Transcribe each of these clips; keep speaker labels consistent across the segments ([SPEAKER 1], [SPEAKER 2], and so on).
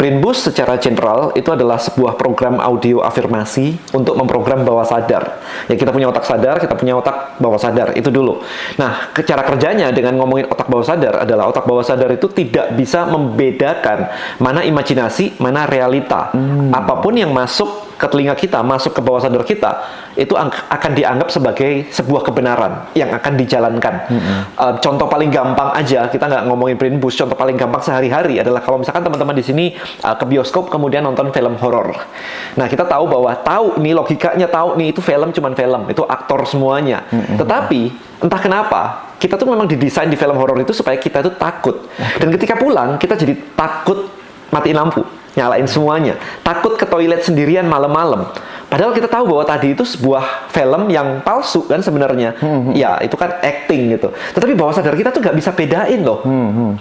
[SPEAKER 1] Brain Boost secara general itu adalah sebuah program audio afirmasi untuk memprogram bawah sadar. Ya, kita punya otak sadar, kita punya otak bawah sadar, itu dulu. Nah, cara kerjanya dengan ngomongin otak bawah sadar adalah otak bawah sadar itu tidak bisa membedakan mana imajinasi, mana realita. Apapun yang masuk ke telinga kita, masuk ke bawah sadar kita, itu akan dianggap sebagai sebuah kebenaran yang akan dijalankan. Contoh paling gampang aja, kita nggak ngomongin Brain Boost, contoh paling gampang sehari-hari adalah kalau misalkan teman-teman di sini ke bioskop kemudian nonton film horor. Nah, kita tahu bahwa nih logikanya nih itu film cuman film, itu aktor semuanya. Tetapi entah kenapa kita tuh memang didesain di film horor itu supaya kita tuh takut. Dan ketika pulang kita jadi takut matiin lampu, nyalain semuanya, takut ke toilet sendirian malam-malam. Padahal kita tahu bahwa tadi itu sebuah film yang palsu kan sebenarnya. Ya, itu kan acting gitu. Tetapi bawah sadar kita tuh nggak bisa bedain loh.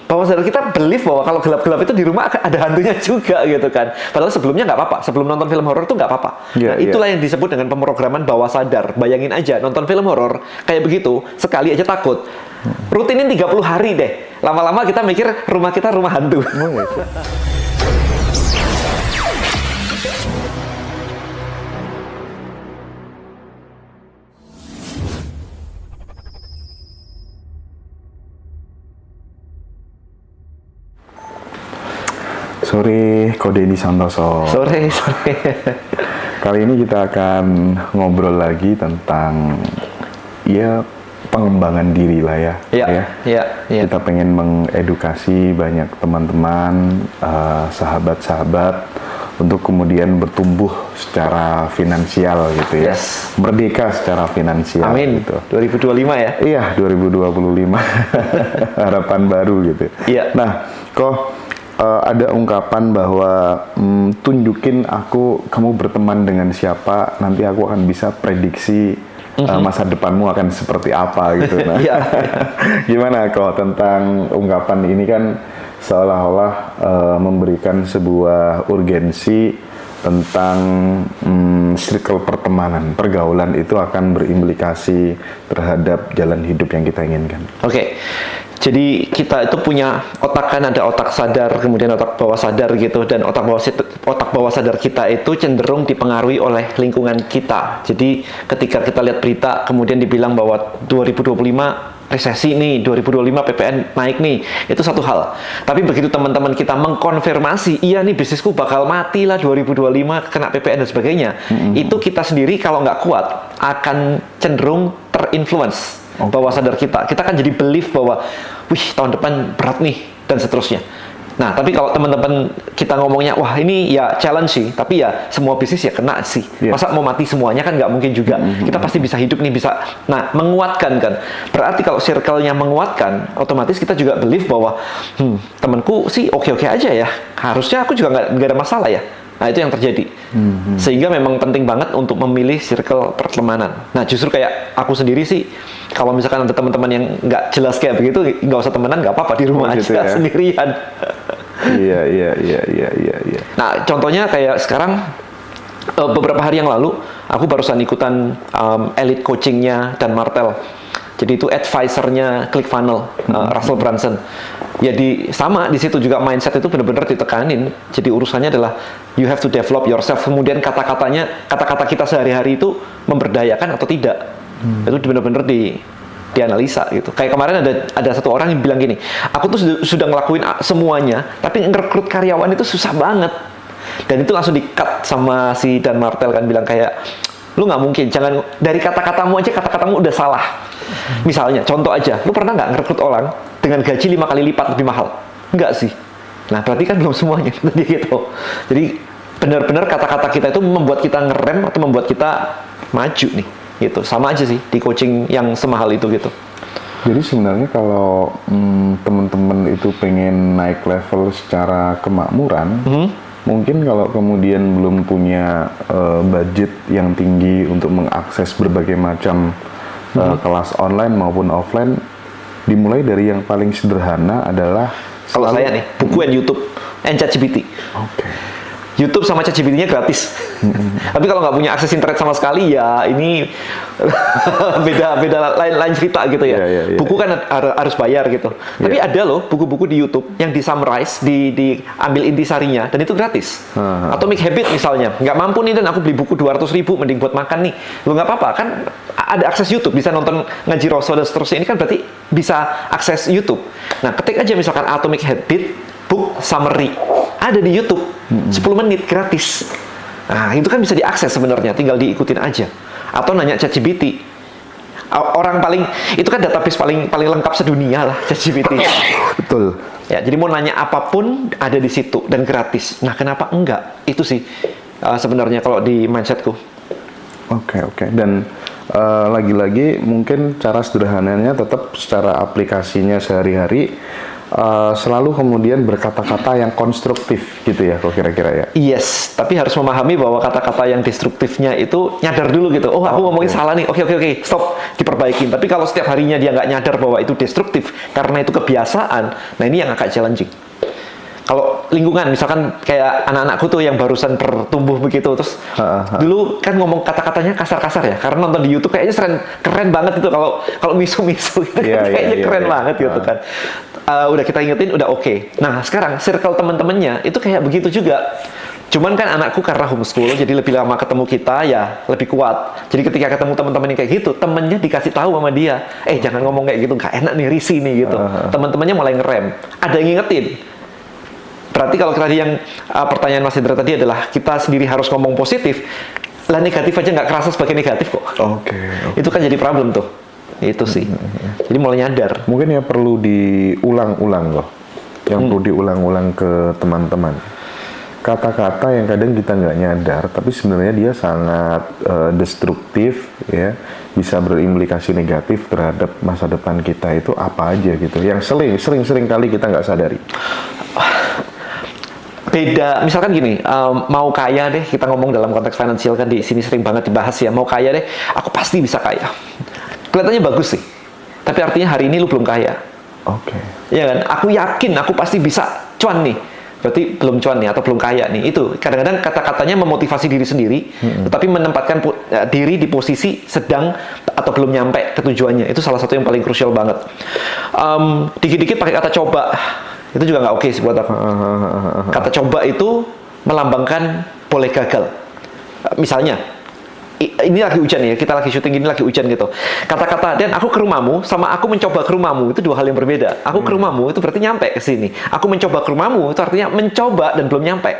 [SPEAKER 1] Bawah sadar kita believe bahwa kalau gelap-gelap itu di rumah ada hantunya juga gitu kan. Padahal sebelumnya nggak apa-apa. Sebelum nonton film horor tuh nggak apa-apa. Nah, itulah yang disebut dengan pemrograman bawah sadar. Bayangin aja nonton film horor kayak begitu, sekali aja takut. Rutinin 30 hari deh. Lama-lama kita mikir rumah kita rumah hantu.
[SPEAKER 2] Sore, Ko Denny Santoso.
[SPEAKER 1] Sore.
[SPEAKER 2] Kali ini kita akan ngobrol lagi tentang pengembangan diri lah ya.
[SPEAKER 1] Iya.
[SPEAKER 2] Kita pengen mengedukasi banyak teman-teman, sahabat-sahabat untuk kemudian bertumbuh secara finansial gitu ya. Merdeka secara finansial.
[SPEAKER 1] Amin.
[SPEAKER 2] Gitu.
[SPEAKER 1] 2025 ya?
[SPEAKER 2] Iya, 2025. Harapan baru gitu.
[SPEAKER 1] Iya.
[SPEAKER 2] Nah, ada ungkapan bahwa tunjukin kamu berteman dengan siapa, nanti aku akan bisa prediksi masa depanmu akan seperti apa gitu. Nah, gimana kok tentang ungkapan ini kan seolah-olah memberikan sebuah urgensi tentang circle pertemanan, pergaulan itu akan berimplikasi terhadap jalan hidup yang kita inginkan.
[SPEAKER 1] Oke. Jadi kita itu punya otak, kan ada otak sadar, kemudian otak bawah sadar gitu, dan otak bawah sadar kita itu cenderung dipengaruhi oleh lingkungan kita. Jadi ketika kita lihat berita kemudian dibilang bahwa 2025 resesi nih, 2025 PPN naik nih, itu satu hal. Tapi begitu teman-teman kita mengkonfirmasi, iya nih bisnisku bakal mati lah 2025 kena PPN dan sebagainya, itu kita sendiri kalau nggak kuat akan cenderung terinfluence bawah sadar kita. Kita kan jadi belief bahwa, wih tahun depan berat nih, dan seterusnya. Nah, tapi kalau teman-teman kita ngomongnya, wah ini ya challenge sih, tapi ya semua bisnis ya kena sih. Masa mau mati semuanya kan nggak mungkin juga. Kita pasti bisa hidup nih, bisa. Nah, menguatkan kan. Berarti kalau circle-nya menguatkan, otomatis kita juga believe bahwa, temanku sih oke-oke aja ya. Harusnya aku juga nggak ada masalah ya. Nah, itu yang terjadi. Sehingga memang penting banget untuk memilih circle pertemanan. Nah, justru kayak aku sendiri sih, kalau misalkan ada teman-teman yang nggak jelas kayak begitu, nggak usah temenan, nggak apa-apa, di rumah aja ya? Sendirian.
[SPEAKER 2] Iya.
[SPEAKER 1] Nah, contohnya kayak sekarang, beberapa hari yang lalu, aku barusan ikutan elite coachingnya Dan Martell. Jadi itu advisor-nya ClickFunnels, Russell Brunson. Ya di situ juga mindset itu benar-benar ditekanin. Jadi urusannya adalah you have to develop yourself. Kemudian kata-kata kita sehari-hari itu memberdayakan atau tidak. Itu benar-benar dianalisa gitu. Kayak kemarin ada satu orang yang bilang gini, aku tuh sudah ngelakuin semuanya, tapi ngerekrut karyawan itu susah banget. Dan itu langsung di-cut sama si Dan Martell, kan bilang kayak, lu nggak mungkin, jangan dari kata-katamu aja, kata-katamu udah salah. Misalnya, contoh aja, lu pernah nggak ngerekrut orang dengan gaji 5 kali lipat lebih mahal? Enggak sih. Nah, berarti kan belum semuanya tadi gitu. Jadi benar-benar kata-kata kita itu membuat kita ngerem atau membuat kita maju nih, gitu. Sama aja sih di coaching yang semahal itu gitu.
[SPEAKER 2] Jadi sebenarnya kalau teman-teman itu pengen naik level secara kemakmuran, mungkin kalau kemudian belum punya budget yang tinggi untuk mengakses berbagai macam kelas online maupun offline, dimulai dari yang paling sederhana adalah
[SPEAKER 1] kalau saya nih, bukuin YouTube, ChatGPT. YouTube sama ChatGPT-nya gratis. Tapi kalau nggak punya akses internet sama sekali, ya ini beda lain cerita gitu ya. Buku kan harus bayar gitu. Tapi ada loh buku-buku di YouTube yang di-summarize, diambil intisarinya, dan itu gratis. Atomic Habit misalnya, nggak mampu nih dan aku beli buku 200.000, mending buat makan nih. Lo nggak apa-apa, kan ada akses YouTube, bisa nonton ngaji Rasul dan seterusnya. Ini kan berarti bisa akses YouTube. Nah, ketik aja misalkan Atomic Habit book summary, ada di YouTube, 10 menit gratis. Nah, itu kan bisa diakses sebenarnya, tinggal diikutin aja. Atau nanya ChatGPT. Orang paling, itu kan database paling lengkap sedunia lah, ChatGPT.
[SPEAKER 2] Betul.
[SPEAKER 1] Ya, jadi mau nanya apapun ada di situ dan gratis. Nah, kenapa enggak? Itu sih sebenarnya kalau di mindsetku.
[SPEAKER 2] Oke. Dan lagi-lagi mungkin cara sederhananya tetap secara aplikasinya sehari-hari selalu kemudian berkata-kata yang konstruktif gitu ya, kok kira-kira ya?
[SPEAKER 1] Yes, tapi harus memahami bahwa kata-kata yang destruktifnya itu nyadar dulu gitu. Oh, aku ngomongin salah nih. Oke, stop, diperbaikin. Tapi kalau setiap harinya dia nggak nyadar bahwa itu destruktif karena itu kebiasaan, nah ini yang agak challenging. Kalau lingkungan, misalkan kayak anak-anakku tuh yang barusan bertumbuh begitu, terus dulu kan ngomong kata-katanya kasar-kasar ya, karena nonton di YouTube kayaknya keren banget itu kalau misu-misu gitu, kayaknya keren banget gitu kan. Udah kita ingetin, udah oke. Nah, sekarang circle teman-temannya itu kayak begitu juga. Cuman kan anakku karena homeschool, jadi lebih lama ketemu kita, ya lebih kuat. Jadi ketika ketemu teman-teman yang kayak gitu, temennya dikasih tahu sama dia, jangan ngomong kayak gitu, nggak enak nih, risih nih gitu. Teman-temannya mulai ngerem. Ada yang ngingetin. Berarti kalau tadi yang pertanyaan Mas Hendra tadi adalah kita sendiri harus ngomong positif, lah negatif aja nggak kerasa sebagai negatif kok.
[SPEAKER 2] Oke.
[SPEAKER 1] Itu kan jadi problem tuh. Itu sih. Jadi mulai nyadar.
[SPEAKER 2] Mungkin ya perlu diulang-ulang loh. Yang perlu diulang-ulang ke teman-teman. Kata-kata yang kadang kita nggak nyadar, tapi sebenarnya dia sangat destruktif, ya, bisa berimplikasi negatif terhadap masa depan kita itu apa aja gitu. Yang sering kali kita nggak sadari.
[SPEAKER 1] Beda, misalkan gini, mau kaya deh, kita ngomong dalam konteks finansial kan di sini sering banget dibahas ya, mau kaya deh, aku pasti bisa kaya. Kelihatannya bagus sih, tapi artinya hari ini lu belum kaya.
[SPEAKER 2] Oke.
[SPEAKER 1] Iya kan, aku yakin aku pasti bisa cuan nih, berarti belum cuan nih atau belum kaya nih. Itu kadang-kadang kata-katanya memotivasi diri sendiri, tetapi menempatkan diri di posisi sedang atau belum nyampe ke tujuannya. Itu salah satu yang paling krusial banget. Dikit-dikit pakai kata coba, itu juga nggak oke sih buat aku. Kata coba itu melambangkan boleh gagal. Misalnya, ini lagi hujan ya, kita lagi syuting, ini lagi hujan gitu. Kata-kata, dan aku ke rumahmu, sama aku mencoba ke rumahmu, itu dua hal yang berbeda. Aku ke rumahmu, itu berarti nyampe ke sini. Aku mencoba ke rumahmu, itu artinya mencoba dan belum nyampe.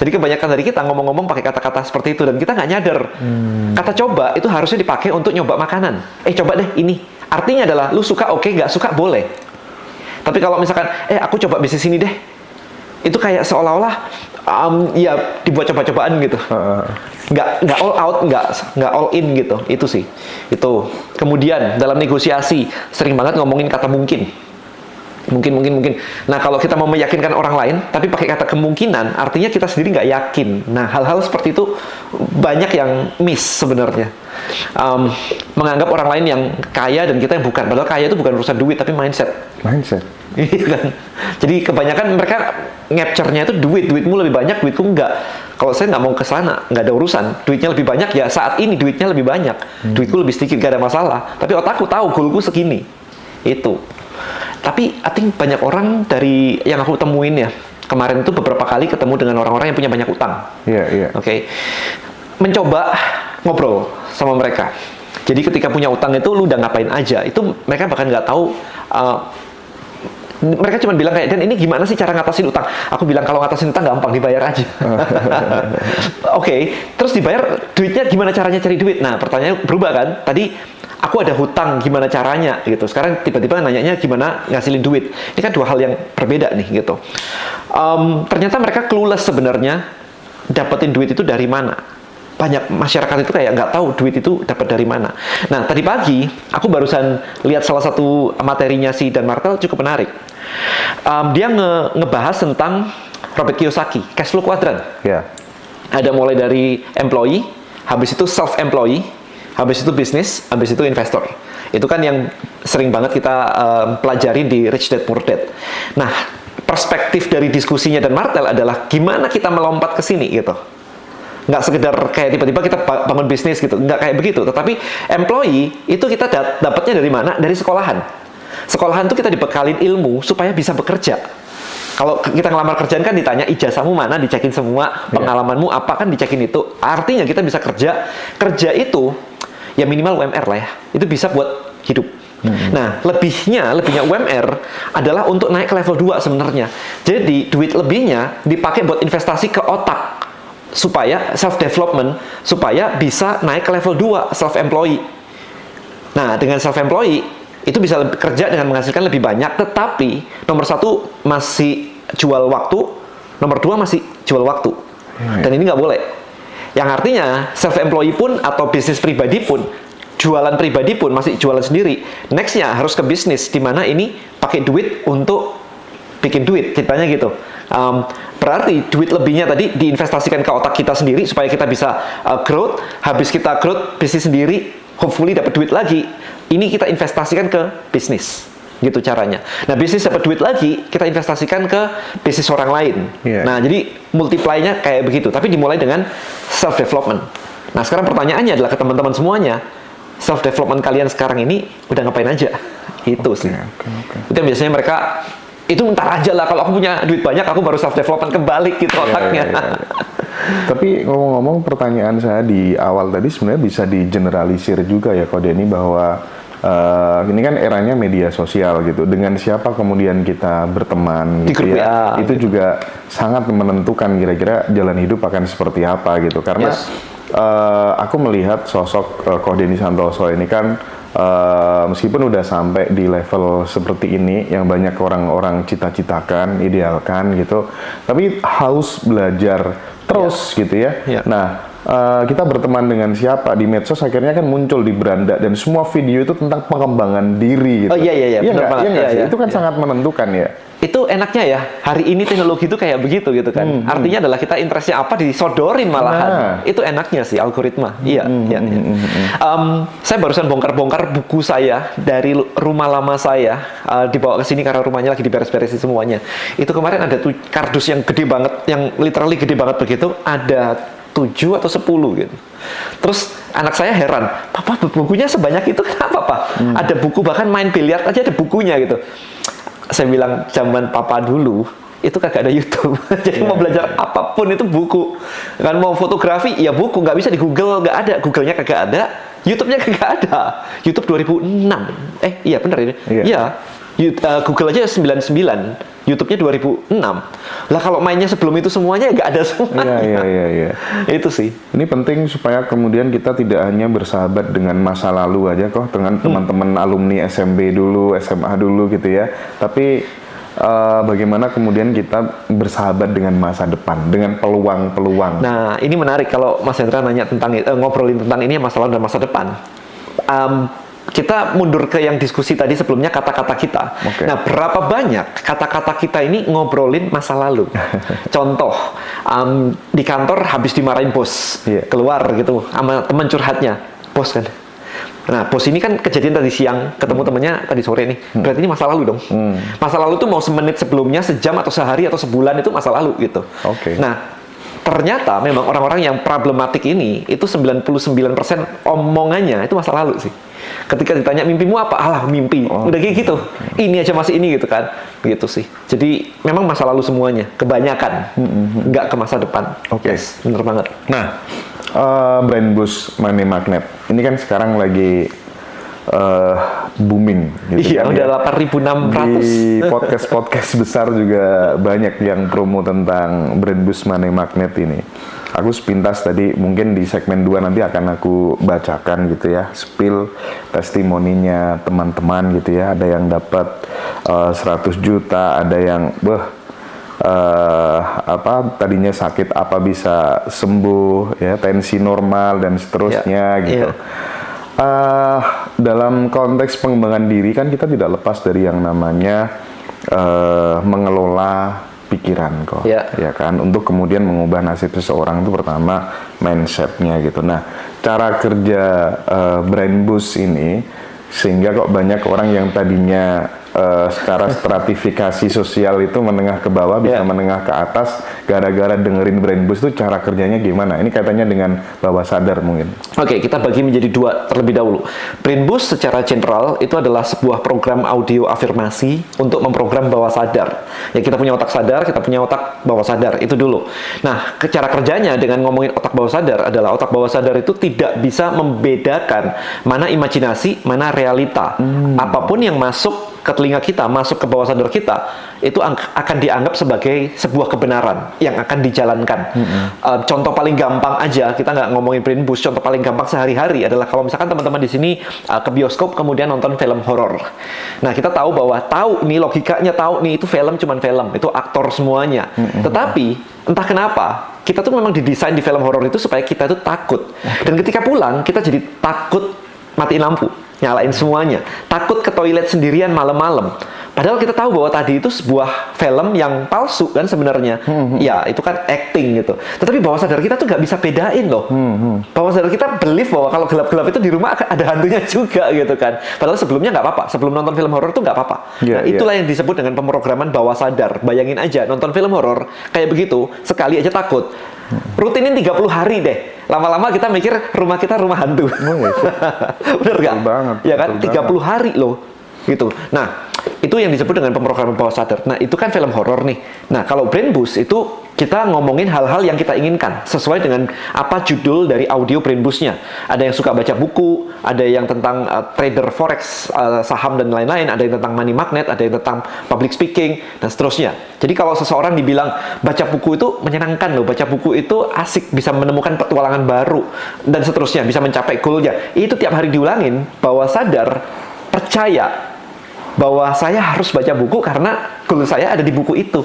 [SPEAKER 1] Jadi kebanyakan dari kita ngomong-ngomong pakai kata-kata seperti itu, dan kita nggak nyadar. Kata coba itu harusnya dipakai untuk nyoba makanan. Coba deh ini. Artinya adalah, lu suka oke, nggak suka boleh. Tapi kalau misalkan, aku coba bisnis ini deh, itu kayak seolah-olah ya dibuat coba-cobaan gitu. Nggak all out, nggak all in gitu. Itu sih. Itu. Kemudian dalam negosiasi sering banget ngomongin kata mungkin. Mungkin. Nah, kalau kita mau meyakinkan orang lain, tapi pakai kata kemungkinan, artinya kita sendiri nggak yakin. Nah, hal-hal seperti itu banyak yang miss sebenarnya. Menganggap orang lain yang kaya dan kita yang bukan. Padahal kaya itu bukan urusan duit, tapi mindset. Iya kan? Jadi kebanyakan mereka ngapture-nya itu duitmu lebih banyak, duitku enggak. Kalau saya nggak mau ke sana, nggak ada urusan. Duitnya lebih banyak, ya saat ini duitnya lebih banyak. Duitku lebih sedikit, nggak ada masalah. Tapi otakku tahu, goalku segini. Itu. Tapi I think banyak orang dari yang aku temuin ya, kemarin itu beberapa kali ketemu dengan orang-orang yang punya banyak utang.
[SPEAKER 2] Iya.
[SPEAKER 1] Oke. Mencoba ngobrol sama mereka. Jadi ketika punya utang itu lu udah ngapain aja, itu mereka bahkan nggak tahu. Mereka cuma bilang kayak, dan ini gimana sih cara ngatasin utang? Aku bilang kalau ngatasin utang gampang, dibayar aja. Oke, terus dibayar, duitnya gimana caranya cari duit? Nah, pertanyaannya berubah kan? Tadi aku ada hutang, gimana caranya gitu. Sekarang tiba-tiba nanyanya gimana ngasilin duit. Ini kan dua hal yang berbeda nih gitu. Ternyata mereka clueless sebenarnya dapetin duit itu dari mana. Banyak masyarakat itu kayak nggak tahu duit itu dapat dari mana. Nah, tadi pagi aku barusan lihat salah satu materinya si Dan Martel cukup menarik. Dia ngebahas tentang Robert Kiyosaki, cash flow quadrant.
[SPEAKER 2] Yeah.
[SPEAKER 1] Ada mulai dari employee, habis itu self-employee, habis itu bisnis, habis itu investor. Itu kan yang sering banget kita pelajari di Rich Dad Poor Dad. Nah, perspektif dari diskusinya dan Martel adalah gimana kita melompat ke sini gitu. Nggak sekedar kayak tiba-tiba kita bangun bisnis gitu, nggak kayak begitu. Tetapi employee itu kita dapatnya dari mana? Dari sekolahan. Sekolahan tuh kita dibekalin ilmu supaya bisa bekerja. Kalau kita ngelamar kerjaan kan ditanya ijazahmu mana, dicekin semua, pengalamanmu apa kan dicekin itu. Artinya kita bisa kerja. Kerja itu ya minimal UMR lah ya. Itu bisa buat hidup. Nah, lebihnya UMR adalah untuk naik ke level 2 sebenarnya. Jadi duit lebihnya dipakai buat investasi ke otak, supaya self-development, supaya bisa naik ke level 2, self-employee. Nah, dengan self-employee, itu bisa kerja dengan menghasilkan lebih banyak, tetapi nomor 1 masih jual waktu, nomor 2 masih jual waktu. Dan ini nggak boleh. Yang artinya, self-employee pun atau bisnis pribadi pun, jualan pribadi pun masih jualan sendiri. Next-nya harus ke bisnis, di mana ini pakai duit untuk bikin duit, ceritanya gitu. Berarti duit lebihnya tadi diinvestasikan ke otak kita sendiri supaya kita bisa growth. Habis kita growth bisnis sendiri, hopefully dapat duit lagi. Ini kita investasikan ke bisnis, gitu caranya. Nah, bisnis dapat duit lagi, kita investasikan ke bisnis orang lain. Nah, jadi multiply-nya kayak begitu. Tapi dimulai dengan self development. Nah, sekarang pertanyaannya adalah ke teman-teman semuanya, self development kalian sekarang ini udah ngapain aja? Itu sih. Itu yang biasanya mereka itu ntar aja lah, kalau aku punya duit banyak aku baru self development, kebalik gitu otaknya.
[SPEAKER 2] Tapi ngomong-ngomong, pertanyaan saya di awal tadi sebenarnya bisa digeneralisir juga ya Ko Denny, bahwa ini kan eranya media sosial gitu. Dengan siapa kemudian kita berteman
[SPEAKER 1] di
[SPEAKER 2] gitu
[SPEAKER 1] grup
[SPEAKER 2] ya, itu
[SPEAKER 1] gitu.
[SPEAKER 2] juga sangat menentukan kira-kira jalan hidup akan seperti apa gitu. Karena aku melihat sosok Ko Denny Santoso ini kan meskipun udah sampai di level seperti ini yang banyak orang-orang cita-citakan, idealkan gitu, tapi haus belajar terus gitu ya. Nah, kita berteman dengan siapa di medsos akhirnya kan muncul di beranda, dan semua video itu tentang pengembangan diri gitu.
[SPEAKER 1] Oh iya, benar banget.
[SPEAKER 2] Itu kan sangat menentukan ya.
[SPEAKER 1] Itu enaknya ya, hari ini teknologi itu kayak begitu gitu kan. Artinya adalah kita interestnya apa disodorin malahan. Itu enaknya sih algoritma. Saya barusan bongkar-bongkar buku saya dari rumah lama saya, dibawa ke sini karena rumahnya lagi diberes-beresin semuanya. Itu kemarin ada kardus yang gede banget, yang literally gede banget begitu, ada 7 atau 10 gitu. Terus anak saya heran, "Papa, bukunya sebanyak itu kenapa, Pak? Ada buku, bahkan main biliar aja ada bukunya gitu." Saya bilang, zaman papa dulu itu kagak ada YouTube. Jadi mau belajar apapun itu buku. Kan mau fotografi ya buku, nggak bisa di Google, nggak ada. Google-nya kagak ada, YouTube-nya kagak ada. YouTube 2006. Iya benar ini. Iya. Google aja 99, YouTube-nya 2006. Lah kalau mainnya sebelum itu semuanya nggak ada semuanya.
[SPEAKER 2] Iya.
[SPEAKER 1] Itu sih.
[SPEAKER 2] Ini penting supaya kemudian kita tidak hanya bersahabat dengan masa lalu aja kok, dengan teman-teman alumni SMB dulu, SMA dulu gitu ya. Tapi bagaimana kemudian kita bersahabat dengan masa depan, dengan peluang-peluang.
[SPEAKER 1] Nah, ini menarik kalau Mas Hendra nanya tentang ngobrolin tentang ini masa lalu dan masa depan. Kita mundur ke yang diskusi tadi sebelumnya, kata-kata kita. Nah, berapa banyak kata-kata kita ini ngobrolin masa lalu? Contoh, di kantor habis dimarahin bos, keluar gitu sama teman curhatnya, bos kan. Nah, bos ini kan kejadian tadi siang, ketemu temennya tadi sore nih. Berarti ini masa lalu dong. Masa lalu tuh mau semenit sebelumnya, sejam atau sehari atau sebulan itu masa lalu gitu. Nah, ternyata memang orang-orang yang problematik ini itu 99% omongannya itu masa lalu sih. Ketika ditanya mimpimu apa? Alah, mimpi. Udah kayak gitu. Ini aja masih ini gitu kan. Begitu sih. Jadi memang masa lalu semuanya, kebanyakan. Nggak ke masa depan. Yes, bener banget.
[SPEAKER 2] Nah, Brain Boost Money Magnet ini kan sekarang lagi booming gitu.
[SPEAKER 1] Iya,
[SPEAKER 2] kan,
[SPEAKER 1] udah
[SPEAKER 2] ya.
[SPEAKER 1] 8.600.
[SPEAKER 2] Di podcast besar juga banyak yang promo tentang Brain Boost Money Magnet ini. Aku sepintas tadi, mungkin di segmen 2 nanti akan aku bacakan gitu ya, spill testimoninya teman-teman gitu ya. Ada yang dapat 100 juta, ada yang tadinya sakit apa bisa sembuh ya, tensi normal dan seterusnya gitu. Dalam konteks pengembangan diri kan kita tidak lepas dari yang namanya mengelola pikiran kok, ya kan, untuk kemudian mengubah nasib seseorang itu pertama mindsetnya gitu. Nah, cara kerja Brain Boost ini sehingga kok banyak orang yang tadinya secara stratifikasi sosial itu menengah ke bawah, bisa menengah ke atas, gara-gara dengerin Brain Boost itu cara kerjanya gimana? Ini kaitannya dengan bawah sadar mungkin.
[SPEAKER 1] Oke, kita bagi menjadi dua terlebih dahulu. Brain Boost secara general itu adalah sebuah program audio afirmasi untuk memprogram bawah sadar. Ya, kita punya otak sadar, kita punya otak bawah sadar, itu dulu. Nah, cara kerjanya dengan ngomongin otak bawah sadar adalah otak bawah sadar itu tidak bisa membedakan mana imajinasi, mana realita. Apapun yang masuk ke telinga kita, masuk ke bawah sadar kita, itu akan dianggap sebagai sebuah kebenaran yang akan dijalankan. Contoh paling gampang aja, kita nggak ngomongin Brain Boost, contoh paling gampang sehari-hari adalah kalau misalkan teman-teman di sini ke bioskop kemudian nonton film horor. Nah, kita tahu bahwa nih logikanya, nih itu film cuman film, itu aktor semuanya. Tetapi entah kenapa kita tuh memang didesain di film horor itu supaya kita tuh takut. Dan ketika pulang kita jadi takut matiin lampu, nyalain semuanya, takut ke toilet sendirian malam-malam. Padahal kita tahu bahwa tadi itu sebuah film yang palsu kan sebenarnya. Ya, itu kan acting gitu. Tetapi bawah sadar kita tuh nggak bisa bedain loh. Bawah sadar kita believe bahwa kalau gelap-gelap itu di rumah ada hantunya juga gitu kan. Padahal sebelumnya nggak apa-apa. Sebelum nonton film horor itu nggak apa-apa. Nah, itulah yang disebut dengan pemrograman bawah sadar. Bayangin aja nonton film horor kayak begitu, sekali aja takut. Rutinin 30 hari deh. Lama-lama kita mikir rumah kita rumah hantu. Bener nggak? Ya kan? 30 hari loh. Gitu. Nah, itu yang disebut dengan pemrograman bawah sadar. Nah, itu kan film horor nih. Nah, kalau Brain Boost itu kita ngomongin hal-hal yang kita inginkan sesuai dengan apa judul dari audio Brain Boost-nya. Ada yang suka baca buku, ada yang tentang trader forex, saham dan lain-lain, ada yang tentang money magnet, ada yang tentang public speaking dan seterusnya. Jadi kalau seseorang dibilang baca buku itu menyenangkan loh, baca buku itu asik, bisa menemukan petualangan baru dan seterusnya, bisa mencapai goal-nya. Itu tiap hari diulangin, bawah sadar percaya bahwa saya harus baca buku karena goal saya ada di buku itu,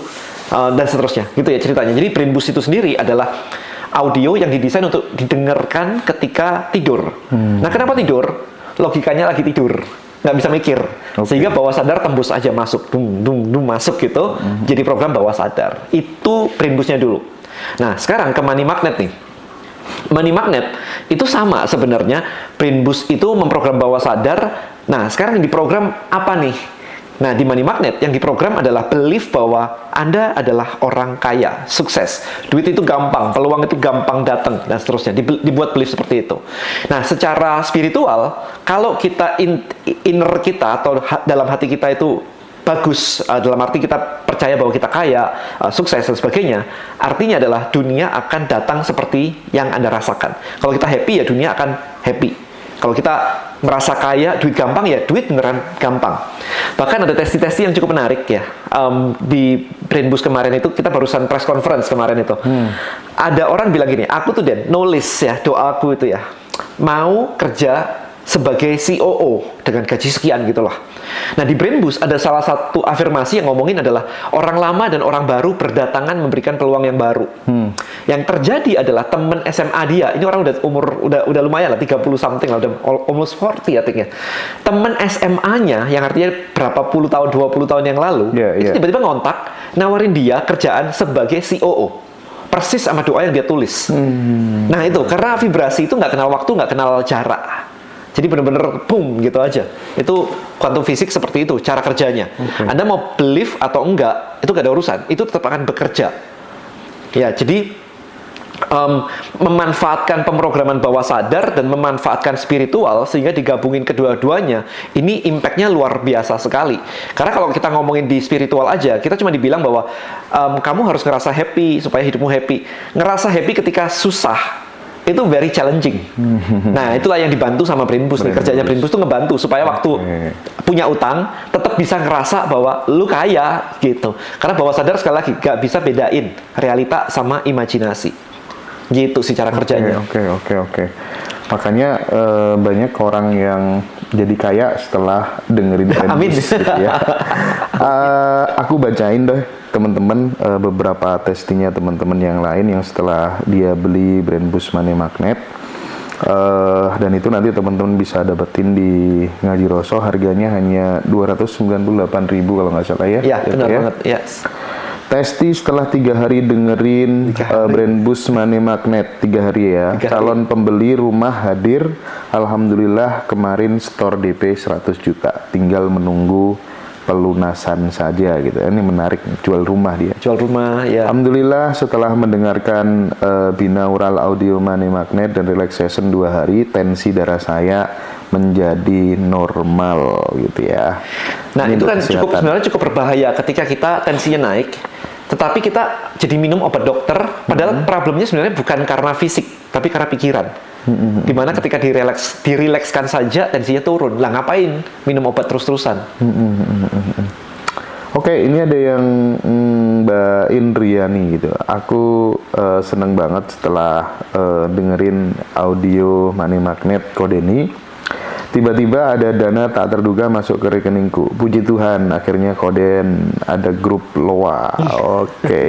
[SPEAKER 1] dan seterusnya gitu ya ceritanya. Jadi Brain Boost itu sendiri adalah audio yang didesain untuk didengarkan ketika tidur. Nah, kenapa tidur? Logikanya lagi tidur, nggak bisa mikir, sehingga bawah sadar tembus aja masuk, masuk gitu. Jadi program bawah sadar itu Brain Boost-nya dulu. Nah, sekarang ke money magnet nih. Money magnet itu sama sebenarnya. Brain Boost itu memprogram bawah sadar. Nah, sekarang yang diprogram apa nih? Nah, di money magnet yang diprogram adalah belief bahwa Anda adalah orang kaya, sukses, duit itu gampang, peluang itu gampang datang, dan seterusnya. Dibuat belief seperti itu. Nah, secara spiritual, kalau kita inner kita atau dalam hati kita itu bagus, dalam arti kita percaya bahwa kita kaya, sukses dan sebagainya, artinya adalah dunia akan datang seperti yang Anda rasakan. Kalau kita happy, ya dunia akan happy. Kalau kita merasa kaya, duit gampang, ya duit beneran gampang. Bahkan ada testi-testi yang cukup menarik ya. Di Brain Boost kemarin itu, kita barusan press conference kemarin itu. Ada orang bilang gini, aku tuh nulis ya, doaku itu ya, mau kerja sebagai COO dengan gaji sekian gitu loh. Nah, di Brain Boost ada salah satu afirmasi yang ngomongin adalah orang lama dan orang baru berdatangan memberikan peluang yang baru. Yang terjadi adalah temen SMA dia, ini orang udah lumayan lah, 30 something lah, udah almost 40 I think ya. Temen SMA-nya yang artinya berapa puluh tahun, 20 tahun yang lalu, itu tiba-tiba ngontak nawarin dia kerjaan sebagai COO. Persis sama doa yang dia tulis. Nah, itu karena vibrasi itu nggak kenal waktu, nggak kenal jarak. Jadi benar-benar boom gitu aja. Itu kuantum fisik seperti itu cara kerjanya. Anda mau believe atau enggak, itu gak ada urusan. Itu tetap akan bekerja. Ya, jadi memanfaatkan pemrograman bawah sadar dan memanfaatkan spiritual sehingga digabungin kedua-duanya, ini impact-nya luar biasa sekali. Karena kalau kita ngomongin di spiritual aja, kita cuma dibilang bahwa kamu harus ngerasa happy supaya hidupmu happy. Ngerasa happy ketika susah itu very challenging. Nah, itulah yang dibantu sama Brain Boost. Kerjanya Brain Boost itu ngebantu supaya waktu punya utang tetap bisa ngerasa bahwa lu kaya gitu. Karena bawah sadar sekali lagi gak bisa bedain realita sama imajinasi. Gitu sih cara kerjanya.
[SPEAKER 2] Oke. Makanya banyak orang yang jadi kaya setelah dengerin Brain Boost gitu ya. Aku bacain deh teman-teman beberapa testingnya teman-teman yang lain yang setelah dia beli Brain Boost Money Magnet, dan itu nanti teman-teman bisa dapetin di Ngaji Roso, harganya hanya 298.000 kalau nggak salah ya.
[SPEAKER 1] Iya, benar banget. Yes.
[SPEAKER 2] Testi setelah 3 hari dengerin Brain Boost Money Magnet, 3 hari ya. 3 hari. Calon pembeli rumah hadir. Alhamdulillah kemarin store DP 100 juta. Tinggal menunggu pelunasan saja gitu. Ini menarik, jual rumah dia.
[SPEAKER 1] Jual rumah, ya.
[SPEAKER 2] Alhamdulillah setelah mendengarkan binaural audio money magnet dan relaxation 2 hari, tensi darah saya menjadi normal gitu ya.
[SPEAKER 1] Nah,
[SPEAKER 2] Ini
[SPEAKER 1] itu
[SPEAKER 2] untuk
[SPEAKER 1] kan
[SPEAKER 2] kesehatan.
[SPEAKER 1] sebenarnya cukup berbahaya ketika kita tensinya naik, tetapi kita jadi minum obat dokter, padahal problemnya sebenarnya bukan karena fisik, tapi karena pikiran. Dimana ketika dirilekskan saja tensinya turun. Lah ngapain minum obat terus-terusan?
[SPEAKER 2] Oke, ini ada yang Mbak Indriani gitu. Aku seneng banget setelah dengerin audio money magnet Kodeni. Tiba-tiba ada dana tak terduga masuk ke rekeningku. Puji Tuhan, akhirnya Koden ada grup Loa. Oke.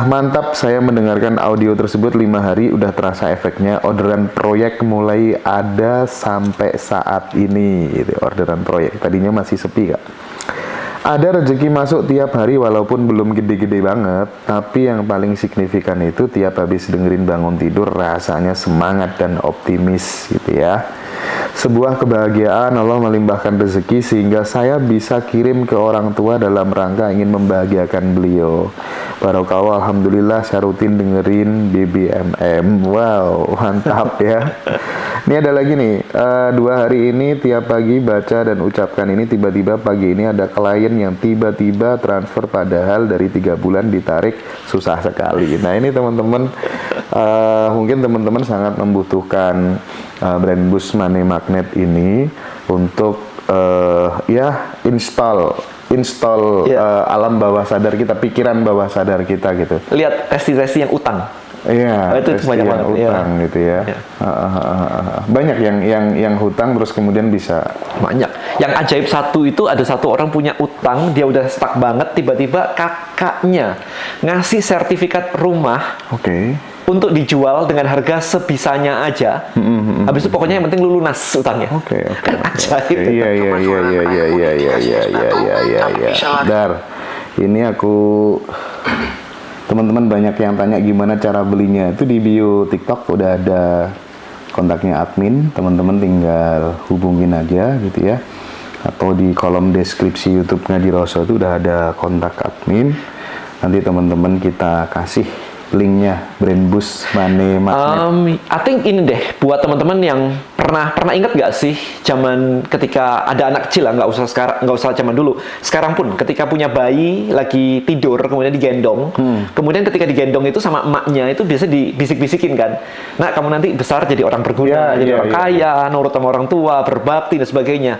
[SPEAKER 2] Mantap, saya mendengarkan audio tersebut 5 hari, udah terasa efeknya. Orderan proyek mulai ada sampai saat ini gitu. Orderan proyek, tadinya masih sepi Kak. Ada rezeki masuk tiap hari walaupun belum gede-gede banget, tapi yang paling signifikan itu tiap habis dengerin bangun tidur rasanya semangat dan optimis gitu ya. Sebuah kebahagiaan Allah melimpahkan rezeki sehingga saya bisa kirim ke orang tua dalam rangka ingin membahagiakan beliau. Barokah, alhamdulillah saya rutin dengerin BBMM. Wow, mantap ya. Ini ada lagi nih, 2 hari ini tiap pagi baca dan ucapkan ini, tiba-tiba pagi ini ada klien yang tiba-tiba transfer padahal dari 3 bulan ditarik, susah sekali. Nah ini teman-teman, mungkin teman-teman sangat membutuhkan Brain Boost Money Magnet ini untuk ya install alam bawah sadar kita, pikiran bawah sadar kita gitu.
[SPEAKER 1] Lihat testi-testi yang utang.
[SPEAKER 2] Iya,
[SPEAKER 1] itu banyak banget
[SPEAKER 2] utang
[SPEAKER 1] ya.
[SPEAKER 2] gitu ya. Banyak yang hutang terus kemudian bisa.
[SPEAKER 1] Banyak. Yang ajaib satu itu ada satu orang punya utang, dia udah stuck banget, tiba-tiba kakaknya ngasih sertifikat rumah.
[SPEAKER 2] Oke.
[SPEAKER 1] Untuk dijual dengan harga sebisanya aja. Habis itu pokoknya yang penting lu lunas utangnya.
[SPEAKER 2] Oke.
[SPEAKER 1] Kan ajaib.
[SPEAKER 2] Iya. Dar, ini aku teman-teman banyak yang tanya gimana cara belinya. Itu di bio TikTok udah ada kontaknya admin, teman-teman tinggal hubungin aja gitu ya. Atau di kolom deskripsi YouTube Ngaji Roso itu udah ada kontak admin. Nanti teman-teman kita kasih linknya, Brain Boost Money Magnet.
[SPEAKER 1] I think ini deh buat teman-teman yang pernah ingat nggak sih zaman ketika ada anak kecil lah, nggak usah zaman dulu, sekarang pun ketika punya bayi lagi tidur kemudian digendong, kemudian ketika digendong itu sama emaknya itu biasa dibisik-bisikin kan, nah kamu nanti besar jadi orang berguna, jadi orang kaya, nurut sama orang tua, berbakti dan sebagainya.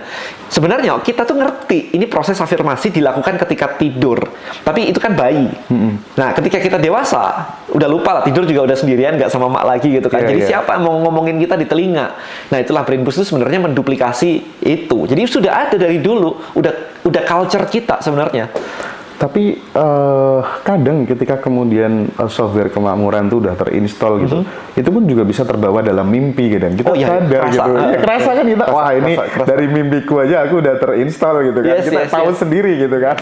[SPEAKER 1] Sebenarnya kita tuh ngerti ini proses afirmasi dilakukan ketika tidur, tapi itu kan bayi. Nah ketika kita dewasa udah lupa lah, tidur juga udah sendirian, nggak sama mak lagi gitu kan. Jadi siapa yang mau ngomongin kita di telinga? Nah itulah Brain Boost itu sebenarnya menduplikasi itu. Jadi sudah ada dari dulu, udah culture kita sebenarnya.
[SPEAKER 2] Tapi kadang ketika kemudian software kemakmuran itu udah terinstall gitu, itu pun juga bisa terbawa dalam mimpi gitu. Kita sadar
[SPEAKER 1] kerasa,
[SPEAKER 2] gitu. Ya kerasa kan kita, wah ini dari mimpiku aja aku udah terinstall gitu kan. Kita tahu sendiri gitu kan.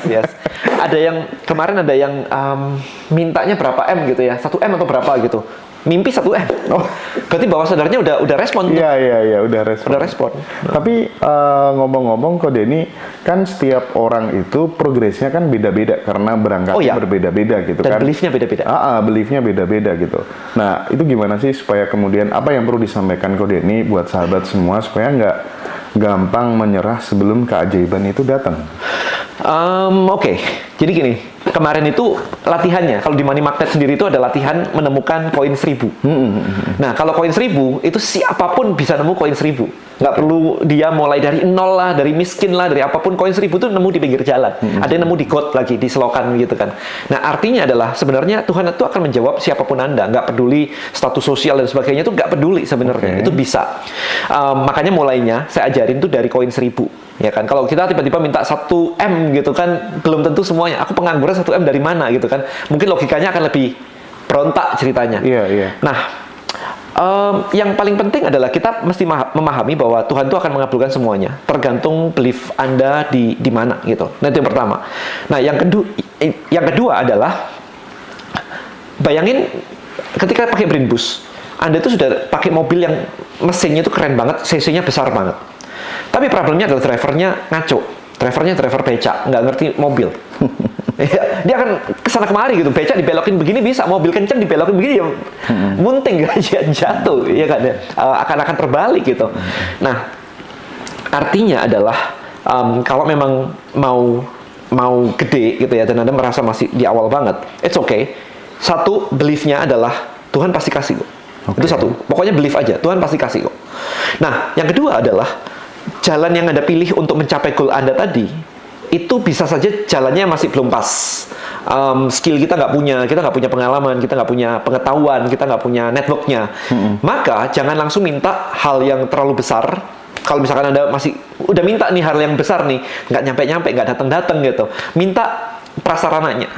[SPEAKER 1] Ada yang kemarin ada yang mintanya berapa M gitu ya, 1 M atau berapa gitu. Mimpi 1 M. Oh, berarti bawah sadarnya udah respon tuh.
[SPEAKER 2] Iya, udah respon.
[SPEAKER 1] Udah respon.
[SPEAKER 2] Tapi ngomong-ngomong kok Denny, kan setiap orang itu progresnya kan beda-beda karena berangkatnya berbeda-beda gitu.
[SPEAKER 1] Dan
[SPEAKER 2] kan.
[SPEAKER 1] beliefnya beda-beda.
[SPEAKER 2] Beliefnya beda-beda gitu. Nah, itu gimana sih supaya kemudian apa yang perlu disampaikan kok Denny buat sahabat semua supaya nggak gampang menyerah sebelum keajaiban itu datang?
[SPEAKER 1] Oke. Jadi gini, kemarin itu latihannya, kalau di Money Magnet sendiri itu ada latihan menemukan koin 1000. Nah, kalau koin 1000, itu siapapun bisa nemu koin 1000. Nggak perlu dia mulai dari nol lah, dari miskin lah, dari apapun. Koin 1000 itu nemu di pinggir jalan. Ada yang nemu di got lagi, di selokan gitu kan. Nah, artinya adalah sebenarnya Tuhan itu akan menjawab siapapun Anda. Nggak peduli status sosial dan sebagainya, itu nggak peduli sebenarnya. Itu bisa. Makanya mulainya saya ajarin tuh dari koin 1000. Ya kan, kalau kita tiba-tiba minta 1 M gitu kan, belum tentu semuanya. Aku pengangguran 1 M dari mana gitu kan. Mungkin logikanya akan lebih berontak ceritanya. Nah, yang paling penting adalah kita mesti memahami bahwa Tuhan itu akan mengabulkan semuanya. Tergantung belief Anda di mana gitu. Nah, itu yang pertama. Nah, yang kedua adalah bayangin ketika pakai Brain Boost, Anda itu sudah pakai mobil yang mesinnya itu keren banget, cc-nya besar banget. Tapi problemnya adalah drivernya ngaco. Driver becak, nggak ngerti mobil. Dia akan kesana kemari gitu, becak dibelokin begini bisa, mobil kenceng dibelokin begini ya munting, jatuh, ya kan? Akan terbalik gitu. Nah, artinya adalah kalau memang mau gede gitu ya, dan Anda merasa masih di awal banget, it's okay. Satu, belief-nya adalah Tuhan pasti kasih kok. Okay. Itu satu. Pokoknya belief aja, Tuhan pasti kasih kok. Nah, yang kedua adalah jalan yang Anda pilih untuk mencapai goal Anda tadi, itu bisa saja jalannya masih belum pas. Skill kita nggak punya pengalaman, kita nggak punya pengetahuan, kita nggak punya networknya. Maka jangan langsung minta hal yang terlalu besar. Kalau misalkan Anda masih udah minta nih hal yang besar nih, nggak nyampe-nyampe, nggak datang-datang gitu, minta prasarananya.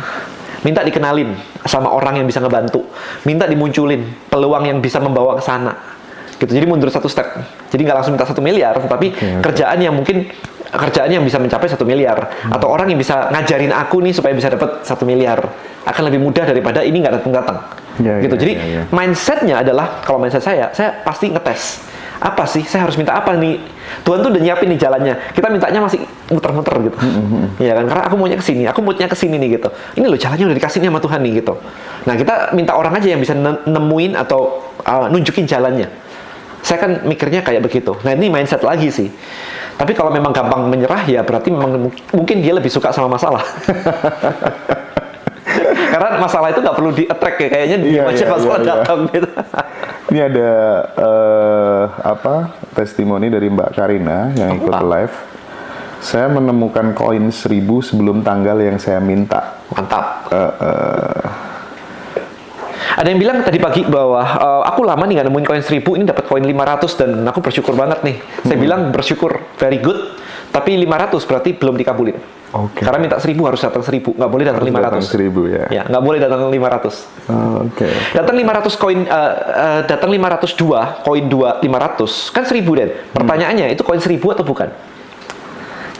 [SPEAKER 1] Minta dikenalin sama orang yang bisa ngebantu, minta dimunculin peluang yang bisa membawa ke sana, gitu. Jadi mundur satu step. Jadi nggak langsung minta 1 miliar, tapi kerjaan yang bisa mencapai 1 miliar, atau orang yang bisa ngajarin aku nih supaya bisa dapat 1 miliar, akan lebih mudah daripada ini nggak datang-datang. Gitu. Jadi mindsetnya adalah, kalau mindset saya pasti ngetes. Apa sih? Saya harus minta apa nih? Tuhan tuh udah nyiapin nih jalannya. Kita mintanya masih muter-muter gitu. Ya kan? Karena aku maunya ke sini nih gitu. Ini loh jalannya udah dikasih nih sama Tuhan nih gitu. Nah, kita minta orang aja yang bisa nemuin atau nunjukin jalannya. Saya kan mikirnya kayak begitu. Nah, ini mindset lagi sih. Tapi kalau memang gampang menyerah, ya berarti memang mungkin dia lebih suka sama masalah. Karena masalah itu nggak perlu di-attract ya, kayaknya dia aja masalah datang gitu.
[SPEAKER 2] Ini ada testimoni dari Mbak Karina yang ikut live. Saya menemukan koin 1.000 sebelum tanggal yang saya minta.
[SPEAKER 1] Mantap. Ada yang bilang tadi pagi bahwa aku lama nih nggak nemuin koin 1.000, ini dapat koin 500 dan aku bersyukur banget nih. Saya bilang bersyukur, very good. Tapi 500 berarti belum dikabulin. Karena minta 1.000 harus datang 1.000, nggak boleh datang 500.
[SPEAKER 2] 1.000 ya.
[SPEAKER 1] Ya, nggak boleh datang 500. Datang 500 koin, datang 502 koin 500 kan 1.000 Den. Pertanyaannya itu koin 1.000 atau bukan?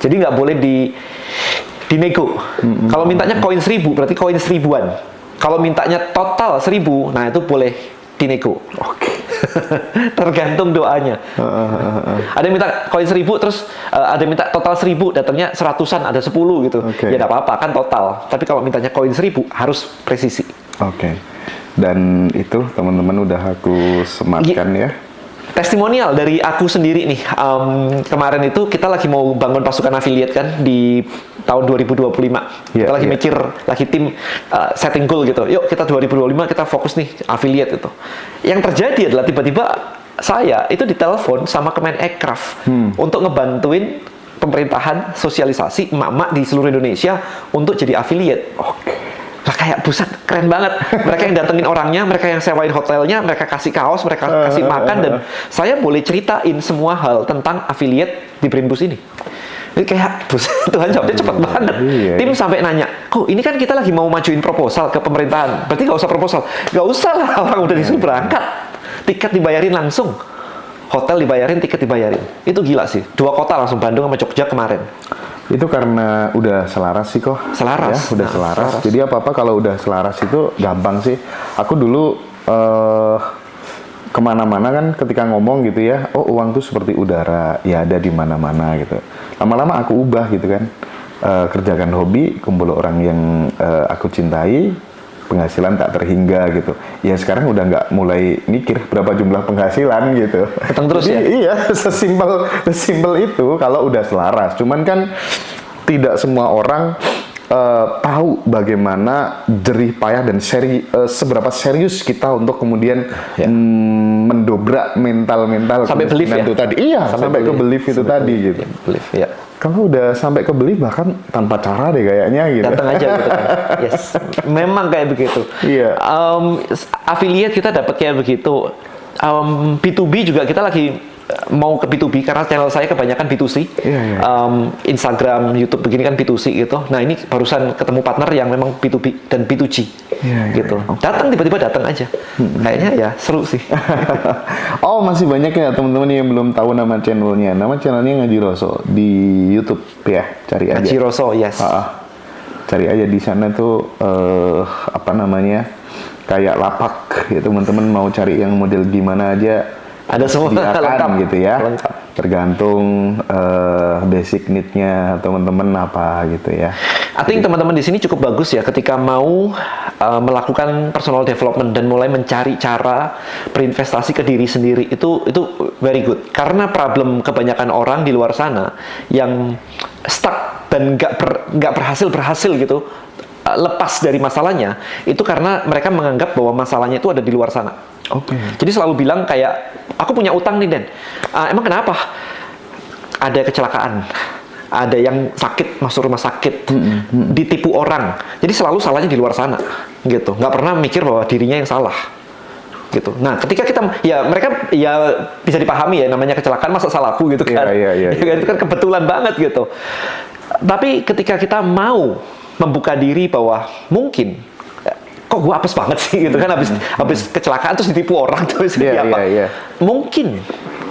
[SPEAKER 1] Jadi nggak boleh dinego. Kalau mintanya koin 1.000 berarti koin 1.000-an. Kalau mintanya total 1.000, nah itu boleh dinego. Tergantung doanya. Ada yang minta koin 1.000 terus ada yang minta total 1.000, datangnya 100-an, ada 10 gitu. Ya nggak apa-apa kan total. Tapi kalau mintanya koin 1.000 harus presisi.
[SPEAKER 2] Dan itu teman-teman udah aku sematkan ya.
[SPEAKER 1] Testimonial dari aku sendiri nih. Kemarin itu kita lagi mau bangun pasukan affiliate kan di tahun 2025. Kita lagi mikir, lagi tim setting goal gitu. Yuk kita 2025 kita fokus nih affiliate itu. Yang terjadi adalah tiba-tiba saya itu ditelepon sama Kemenekraf untuk ngebantuin pemerintahan sosialisasi emak-emak di seluruh Indonesia untuk jadi affiliate. Lah kayak buset, keren banget. Mereka yang datengin orangnya, mereka yang sewain hotelnya, mereka kasih kaos, mereka kasih makan, dan saya boleh ceritain semua hal tentang affiliate di Brainboost ini. Jadi kayak buset, Tuhan jawabnya cepet banget. Tim sampai nanya, kok ini kan kita lagi mau majuin proposal ke pemerintahan, berarti nggak usah proposal? Nggak usah lah, orang udah disuruh berangkat. Tiket dibayarin langsung. Hotel dibayarin, tiket dibayarin. Itu gila sih. 2 kota langsung, Bandung sama Jogja kemarin.
[SPEAKER 2] Itu karena udah selaras sih kok.
[SPEAKER 1] Selaras.
[SPEAKER 2] Ya, udah selaras. Jadi apa-apa kalau udah selaras itu gampang sih. Aku dulu kemana-mana kan ketika ngomong gitu ya, oh uang tuh seperti udara, ya ada di mana-mana gitu. Lama-lama aku ubah gitu kan. Kerjakan hobi, kumpul orang yang aku cintai, penghasilan tak terhingga gitu. Ya sekarang udah nggak mulai mikir berapa jumlah penghasilan gitu.
[SPEAKER 1] Datang terus.
[SPEAKER 2] Jadi, ya? Iya, sesimpel itu kalau udah selaras. Cuman kan tidak semua orang tahu bagaimana jerih payah dan seberapa serius kita untuk kemudian mendobrak mental
[SPEAKER 1] sampai belief ya.
[SPEAKER 2] Tadi. Iya, sampai ke belief itu tadi gitu.
[SPEAKER 1] Belief ya.
[SPEAKER 2] Kalau udah sampai ke belief bahkan tanpa cara deh kayaknya gitu.
[SPEAKER 1] Datang aja gitu kan. Yes. Memang kayak begitu.
[SPEAKER 2] Iya.
[SPEAKER 1] Affiliate kita dapat kayak begitu. B2B juga kita lagi mau ke B2B karena channel saya kebanyakan B2C. Instagram, YouTube begini kan B2C gitu. Nah, ini barusan ketemu partner yang memang B2B dan B2G. Gitu. Datang tiba-tiba datang aja. Kayaknya ya seru sih.
[SPEAKER 2] Oh, masih banyak ya teman-teman yang belum tahu nama channelnya. Nama channelnya Ngaji Roso di YouTube ya. Cari aja.
[SPEAKER 1] Ngaji Roso, yes.
[SPEAKER 2] Cari aja di sana tuh apa namanya? Kayak lapak ya, teman-teman mau cari yang model gimana aja
[SPEAKER 1] Ada semua
[SPEAKER 2] disediakan
[SPEAKER 1] lengkap
[SPEAKER 2] gitu ya.
[SPEAKER 1] Lengkap.
[SPEAKER 2] Tergantung basic need-nya teman-teman apa gitu ya.
[SPEAKER 1] I think teman-teman di sini cukup bagus ya ketika mau melakukan personal development dan mulai mencari cara berinvestasi ke diri sendiri, itu very good. Karena problem kebanyakan orang di luar sana yang stuck dan nggak berhasil gitu lepas dari masalahnya, itu karena mereka menganggap bahwa masalahnya itu ada di luar sana.
[SPEAKER 2] Oke.
[SPEAKER 1] Jadi selalu bilang kayak, aku punya utang nih Den, emang kenapa? Ada kecelakaan, ada yang sakit masuk rumah sakit, ditipu orang. Jadi selalu salahnya di luar sana, gitu. Nggak pernah mikir bahwa dirinya yang salah, gitu. Nah, ketika kita, ya mereka ya bisa dipahami ya, namanya kecelakaan masa salahku gitu kan?
[SPEAKER 2] Iya.
[SPEAKER 1] Itu kan kebetulan banget gitu. Tapi ketika kita mau membuka diri bahwa mungkin kok gue apes banget sih gitu kan, habis kecelakaan terus ditipu orang terus mungkin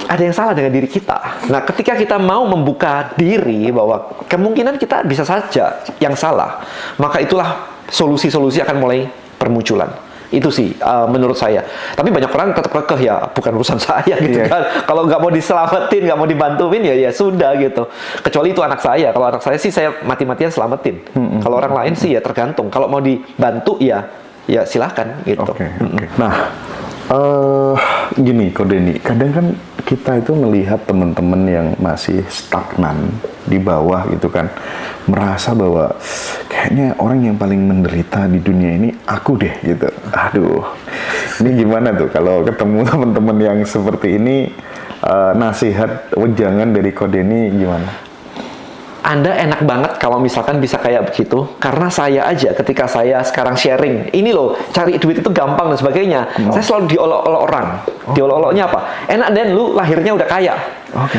[SPEAKER 1] ada yang salah dengan diri kita. Nah, ketika kita mau membuka diri bahwa kemungkinan kita bisa saja yang salah, maka itulah solusi-solusi akan mulai bermunculan. Itu sih menurut saya. Tapi banyak orang tetap kekeh, ya bukan urusan saya gitu kan. Kalau nggak mau diselamatin, nggak mau dibantuin, ya sudah gitu. Kecuali itu anak saya. Kalau anak saya sih saya mati-matian selamatin. Kalau orang lain sih ya tergantung. Kalau mau dibantu ya silahkan gitu.
[SPEAKER 2] Oke. Nah, gini Ko Denny, kadang kan kita itu melihat teman-teman yang masih stagnan di bawah gitu kan, merasa bahwa kayaknya orang yang paling menderita di dunia ini aku deh gitu. Aduh, ini gimana tuh kalau ketemu teman-teman yang seperti ini, nasihat wejangan dari Ko Denny gimana?
[SPEAKER 1] Anda enak banget kalau misalkan bisa kayak begitu, karena saya aja ketika saya sekarang sharing, ini loh, cari duit itu gampang dan sebagainya, saya selalu diolok-olok orang. Diolok-oloknya apa? Enak Den, lu lahirnya udah kaya.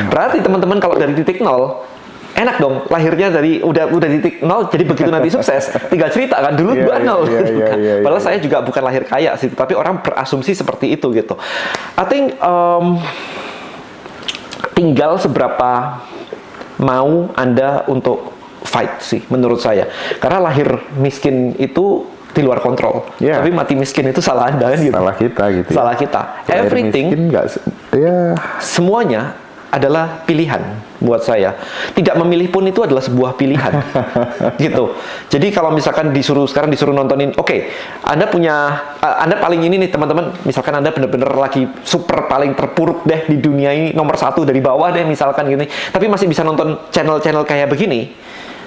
[SPEAKER 1] Berarti teman-teman kalau dari titik nol, enak dong, lahirnya dari udah titik nol, jadi begitu nanti sukses, tinggal cerita kan, dulu gua nol. Padahal saya juga bukan lahir kaya sih, tapi orang berasumsi seperti itu gitu. I think tinggal seberapa mau Anda untuk fight sih menurut saya. Karena lahir miskin itu di luar kontrol. Tapi mati miskin itu salah Anda kan gitu.
[SPEAKER 2] Salah kita gitu.
[SPEAKER 1] Salah kita. Everything, semuanya adalah pilihan buat saya. Tidak memilih pun itu adalah sebuah pilihan. Gitu. Jadi kalau misalkan sekarang disuruh nontonin, oke, Anda paling ini nih teman-teman, misalkan Anda benar-benar lagi super paling terpuruk deh di dunia ini, nomor 1 dari bawah deh misalkan gini, tapi masih bisa nonton channel-channel kayak begini.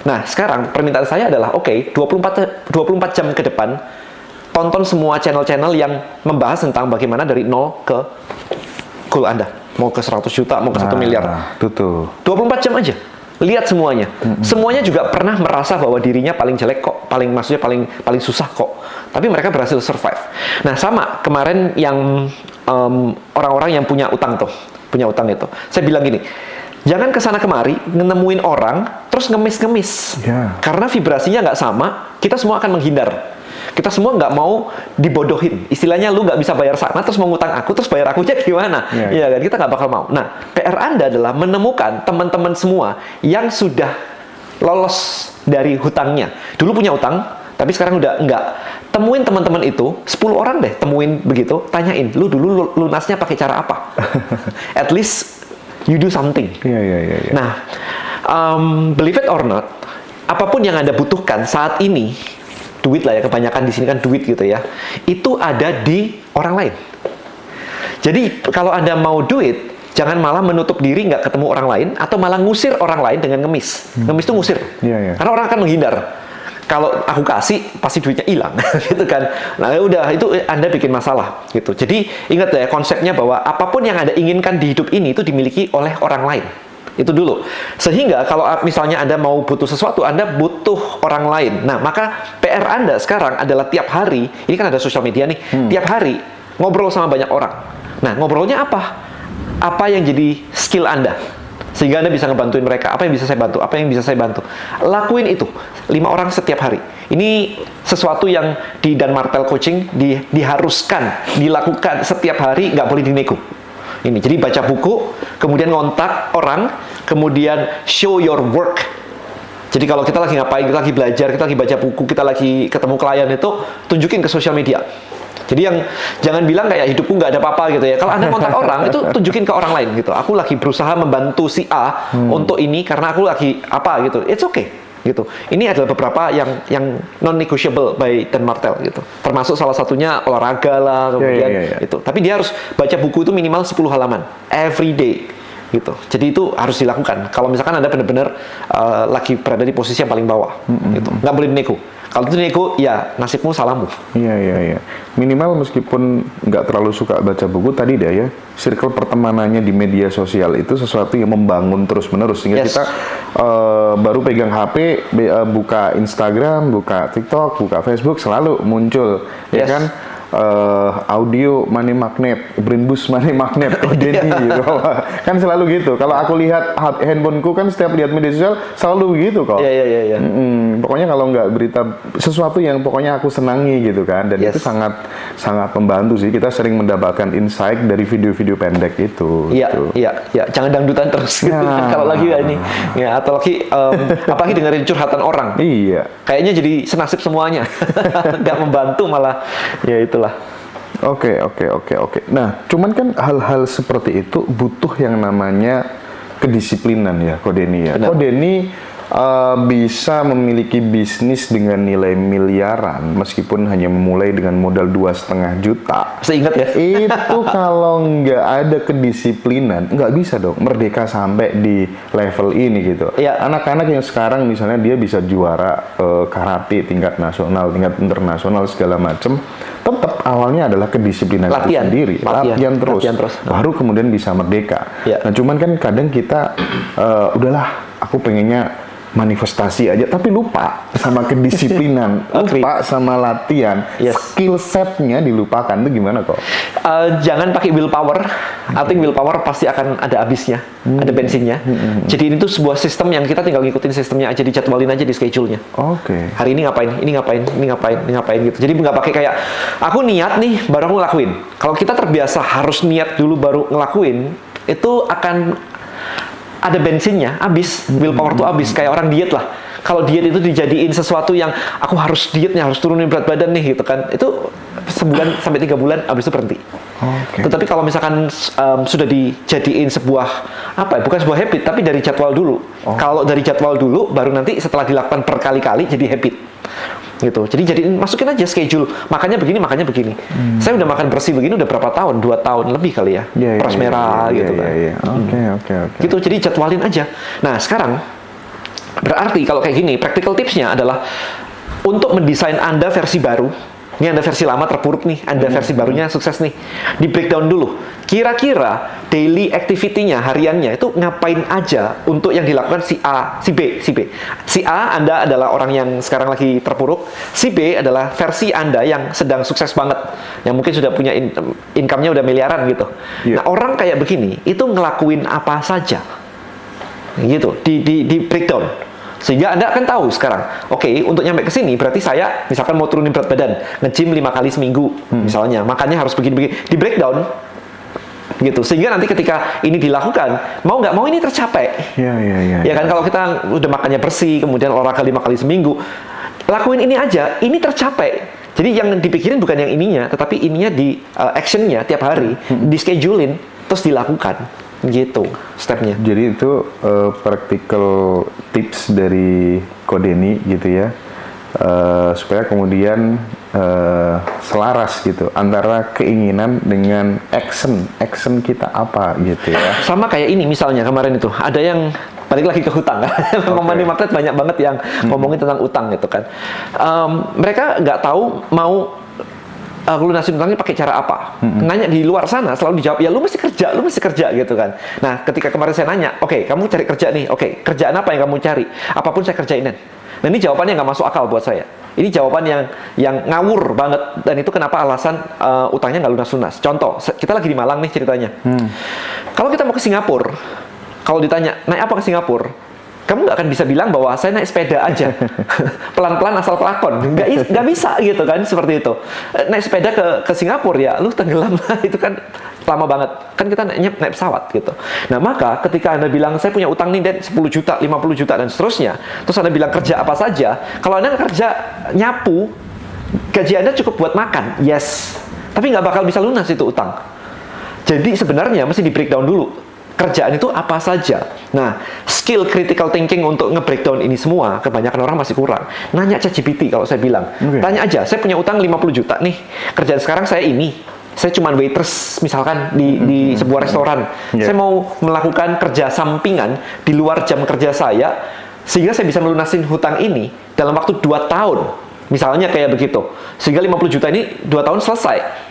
[SPEAKER 1] Nah, sekarang permintaan saya adalah, oke, 24 jam ke depan, tonton semua channel-channel yang membahas tentang bagaimana dari nol ke goal Anda. Mau ke 100 juta, mau ke 1 miliar. 24 jam aja. Lihat semuanya. Semuanya juga pernah merasa bahwa dirinya paling jelek kok. Maksudnya paling susah kok. Tapi mereka berhasil survive. Nah, sama kemarin yang orang-orang yang punya utang tuh. Punya utang itu. Saya bilang gini, jangan kesana kemari, nemuin orang, terus ngemis-ngemis. Karena vibrasinya nggak sama, kita semua akan menghindar. Kita semua nggak mau dibodohin. Istilahnya lu nggak bisa bayar sana, terus mau ngutang aku, terus bayar akunya gimana? Iya kan? Kita nggak bakal mau. Nah, PR Anda adalah menemukan teman-teman semua yang sudah lolos dari hutangnya. Dulu punya utang, tapi sekarang udah nggak. Temuin teman-teman itu, 10 orang deh temuin begitu, tanyain, lu dulu lunasnya pakai cara apa? At least you do something. Nah, believe it or not, apapun yang Anda butuhkan saat ini, duit lah ya, kebanyakan di sini kan duit gitu ya, itu ada di orang lain. Jadi kalau Anda mau duit, jangan malah menutup diri nggak ketemu orang lain, atau malah ngusir orang lain dengan ngemis. Ngemis itu ngusir. Karena orang akan menghindar. Kalau aku kasih, pasti duitnya hilang, gitu kan. Nah udah, itu Anda bikin masalah gitu. Jadi ingat ya konsepnya bahwa apapun yang Anda inginkan di hidup ini itu dimiliki oleh orang lain. Itu dulu. Sehingga kalau misalnya Anda mau butuh sesuatu, Anda butuh orang lain. Nah, maka PR Anda sekarang adalah tiap hari, ini kan ada sosial media nih, tiap hari ngobrol sama banyak orang. Nah, ngobrolnya apa? Apa yang jadi skill Anda? Sehingga Anda bisa ngebantuin mereka. Apa yang bisa saya bantu? Apa yang bisa saya bantu? Lakuin itu. 5 orang setiap hari. Ini sesuatu yang di Dan Martel Coaching diharuskan, dilakukan setiap hari, nggak boleh dinego. Ini, jadi baca buku, kemudian ngontak orang, kemudian show your work. Jadi kalau kita lagi ngapain, kita lagi belajar, kita lagi baca buku, kita lagi ketemu klien itu, tunjukin ke sosial media. Jadi yang jangan bilang kayak hidupku nggak ada apa-apa gitu ya. Kalau Anda kontak orang, itu tunjukin ke orang lain gitu. Aku lagi berusaha membantu si A untuk ini karena aku lagi apa gitu. It's okay gitu. Ini adalah beberapa yang non-negotiable by Dan Martell gitu. Termasuk salah satunya olahraga lah, kemudian itu. Tapi dia harus baca buku itu minimal 10 halaman every day gitu. Jadi itu harus dilakukan. Kalau misalkan Anda benar-benar lagi berada di posisi yang paling bawah gitu. Nggak boleh nego. Kalau itu nego, ya nasibmu salahmu.
[SPEAKER 2] Iya. Minimal meskipun nggak terlalu suka baca buku tadi deh ya, circle pertemanannya di media sosial itu sesuatu yang membangun terus-menerus sehingga kita baru pegang HP, buka Instagram, buka TikTok, buka Facebook selalu muncul, ya kan? Audio money magnet, brain boost money magnet, Denny gitu. Kan selalu gitu. Kalau aku lihat handphoneku kan setiap lihat media sosial selalu begitu kok.
[SPEAKER 1] Iya.
[SPEAKER 2] Pokoknya kalau nggak berita sesuatu yang pokoknya aku senangi gitu kan, dan itu sangat membantu sih. Kita sering mendapatkan insight dari video-video pendek itu.
[SPEAKER 1] Iya. Jangan dangdutan terus gitu kan. Kalau lagi ini, ya atau lagi apalagi dengerin curhatan orang.
[SPEAKER 2] Iya.
[SPEAKER 1] Kayaknya jadi senasib semuanya. Nggak membantu malah. Ya itulah.
[SPEAKER 2] Oke. Nah, cuman kan hal-hal seperti itu butuh yang namanya kedisiplinan ya, Ko Denny ya. Ko Denny bisa memiliki bisnis dengan nilai miliaran meskipun hanya memulai dengan modal 2,5 juta.
[SPEAKER 1] Seingat ya.
[SPEAKER 2] Itu kalau nggak ada kedisiplinan, nggak bisa dong merdeka sampai di level ini gitu. Anak-anak yang sekarang misalnya dia bisa juara karate tingkat nasional, tingkat internasional segala macam, tetap awalnya adalah kedisiplinan itu sendiri, latihan terus, baru kemudian bisa merdeka. Nah, cuman kan kadang kita udahlah, aku pengennya manifestasi aja, tapi lupa sama kedisiplinan, lupa sama latihan, skill setnya dilupakan. Itu gimana kok?
[SPEAKER 1] Jangan pakai willpower. I think willpower pasti akan ada habisnya, ada bensinnya. Jadi ini tuh sebuah sistem yang kita tinggal ngikutin sistemnya aja, dijadwalin aja di schedule-nya. Hari ini ngapain, ini ngapain gitu. Jadi nggak pakai kayak aku niat nih baru aku ngelakuin. Kalau kita terbiasa harus niat dulu baru ngelakuin, itu akan ada bensinnya, habis, willpower tuh habis, kayak orang diet lah. Kalau diet itu dijadiin sesuatu yang aku harus dietnya, harus turunin berat badan nih gitu kan, itu sebulan sampai 3 bulan, habis itu berhenti. Tetapi kalau misalkan sudah dijadiin sebuah bukan sebuah habit, tapi dari jadwal dulu. Kalau dari jadwal dulu, baru nanti setelah dilakukan berkali-kali jadi habit. Gitu. Jadi masukin aja schedule, makannya begini. Saya udah makan bersih begini udah berapa tahun? 2 tahun lebih kali ya. Beras merah gitu kan.
[SPEAKER 2] Oke.
[SPEAKER 1] Gitu, jadi jadwalin aja. Nah, sekarang berarti kalau kayak gini, practical tipsnya adalah untuk mendesain Anda versi baru. Ini Anda versi lama terpuruk nih, Anda versi barunya sukses nih. Di breakdown dulu. Kira-kira daily activity-nya, hariannya itu ngapain aja untuk yang dilakukan si A, si B. Si A, Anda adalah orang yang sekarang lagi terpuruk. Si B adalah versi Anda yang sedang sukses banget. Yang mungkin sudah punya income-nya udah miliaran gitu. Nah, orang kayak begini, itu ngelakuin apa saja. Gitu, di breakdown. Sehingga Anda akan tahu sekarang, untuk nyampe ke sini berarti saya misalkan mau turunin berat badan, nge-gym 5 kali seminggu misalnya, makannya harus begini-begini, di breakdown gitu. Sehingga nanti ketika ini dilakukan, mau nggak mau ini tercapai. Ya kan, kalau kita udah makannya bersih, kemudian olahraga 5 kali seminggu, lakuin ini aja, ini tercapai. Jadi yang dipikirin bukan yang ininya, tetapi ininya di actionnya tiap hari, di schedulein, terus dilakukan. Gitu stepnya.
[SPEAKER 2] Jadi itu practical tips dari Ko Denny gitu ya, supaya kemudian selaras gitu antara keinginan dengan action kita apa gitu ya.
[SPEAKER 1] Sama kayak ini misalnya kemarin itu ada yang balik lagi ke hutang kan. Money Magnet banyak banget yang ngomongin tentang utang gitu kan. Mereka nggak tahu mau lunasin utangnya pakai cara apa? Nanya di luar sana selalu dijawab, ya lu mesti kerja gitu kan. Nah, ketika kemarin saya nanya, kamu cari kerja nih, kerjaan apa yang kamu cari? Apapun saya kerjainin. Nah, ini jawabannya nggak masuk akal buat saya. Ini jawaban yang ngawur banget, dan itu kenapa alasan utangnya nggak lunas-lunas. Contoh, kita lagi di Malang nih ceritanya. Kalau kita mau ke Singapura, kalau ditanya naik apa ke Singapura, kamu nggak akan bisa bilang bahwa saya naik sepeda aja pelan-pelan asal pelakon, nggak bisa gitu kan, seperti itu. Naik sepeda ke Singapura ya lu tenggelam lah, itu kan lama banget kan, kita naik pesawat gitu. Nah, maka ketika Anda bilang saya punya utang nih 10 juta, 50 juta dan seterusnya, terus Anda bilang kerja apa saja, kalau Anda kerja nyapu, gaji Anda cukup buat makan, yes. tapi nggak bakal bisa lunas itu utang. Jadi sebenarnya mesti di breakdown dulu. Kerjaan itu apa saja. Nah, skill critical thinking untuk nge-breakdown ini semua, kebanyakan orang masih kurang. Nanya ChatGPT kalau saya bilang. Tanya aja, saya punya utang 50 juta nih. Kerjaan sekarang saya ini. Saya cuma waitress misalkan di sebuah restoran. Saya mau melakukan kerja sampingan di luar jam kerja saya, sehingga saya bisa melunasin hutang ini dalam waktu 2 tahun. Misalnya kayak begitu. Sehingga 50 juta ini 2 tahun selesai.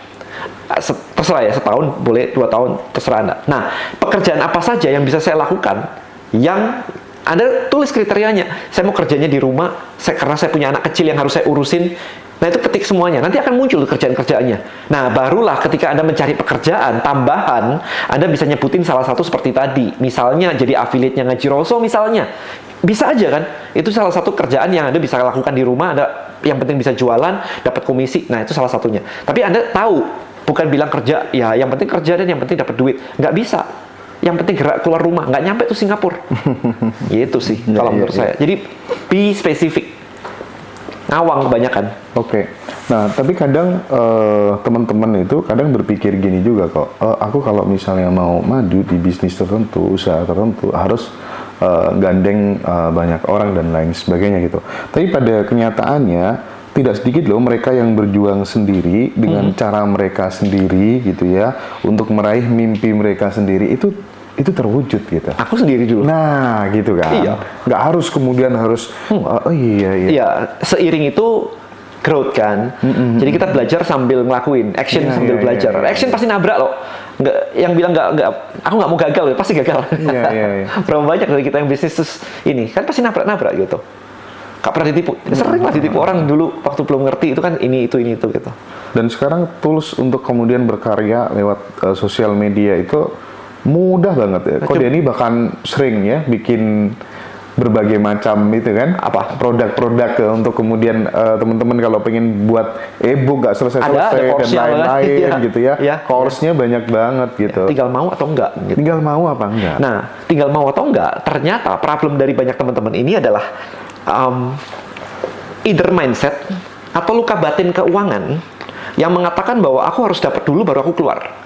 [SPEAKER 1] Terserah ya, setahun boleh, 2 tahun terserah Anda. Nah, pekerjaan apa saja yang bisa saya lakukan yang Anda tulis kriterianya. Saya mau kerjanya di rumah, karena saya punya anak kecil yang harus saya urusin. Nah, itu ketik semuanya. Nanti akan muncul kerjaan-kerjaannya. Nah, barulah ketika Anda mencari pekerjaan tambahan, Anda bisa nyebutin salah satu seperti tadi. Misalnya jadi affiliate-nya Ngaji Roso misalnya. Bisa aja kan? Itu salah satu kerjaan yang Anda bisa lakukan di rumah. Anda yang penting bisa jualan, dapat komisi. Nah, itu salah satunya. Tapi Anda tahu, bukan bilang kerja, ya yang penting kerja dan yang penting dapat duit. Nggak bisa. Yang penting gerak keluar rumah. Nggak nyampe tuh Singapura. Gitu sih, kalau menurut saya. Jadi, be spesifik. Ngawang kebanyakan.
[SPEAKER 2] Oke. Nah, tapi kadang teman-teman itu kadang berpikir gini juga kok. Aku kalau misalnya mau maju di bisnis tertentu, usaha tertentu, harus gandeng banyak orang dan lain sebagainya gitu. Tapi pada kenyataannya tidak sedikit loh mereka yang berjuang sendiri dengan cara mereka sendiri gitu ya untuk meraih mimpi mereka sendiri itu terwujud gitu.
[SPEAKER 1] Aku sendiri dulu.
[SPEAKER 2] Nah, gitu kan.
[SPEAKER 1] Iya.
[SPEAKER 2] Nggak harus kemudian harus oh iya.
[SPEAKER 1] Iya, seiring itu growth kan. Jadi kita belajar sambil ngelakuin, action sambil belajar. Action pasti nabrak loh. Nggak, yang bilang nggak, aku nggak mau gagal, pasti gagal.
[SPEAKER 2] Iya.
[SPEAKER 1] Berapa banyak dari kita yang bisnis terus ini kan pasti nabrak gitu. Gak pernah ditipu. Sering lah ditipu orang dulu waktu belum ngerti itu kan ini itu gitu.
[SPEAKER 2] Dan sekarang tools untuk kemudian berkarya lewat sosial media itu mudah banget ya. Kode ini bahkan sering ya bikin berbagai macam itu kan produk-produk untuk kemudian teman-teman kalau pengen buat e-book nggak selesai-selesai dan lain-lain gitu ya. Course-nya banyak banget gitu.
[SPEAKER 1] Tinggal mau atau enggak gitu.
[SPEAKER 2] Tinggal mau apa enggak.
[SPEAKER 1] Nah, tinggal mau atau enggak, ternyata problem dari banyak teman-teman ini adalah either mindset atau luka batin keuangan yang mengatakan bahwa aku harus dapat dulu baru aku keluar.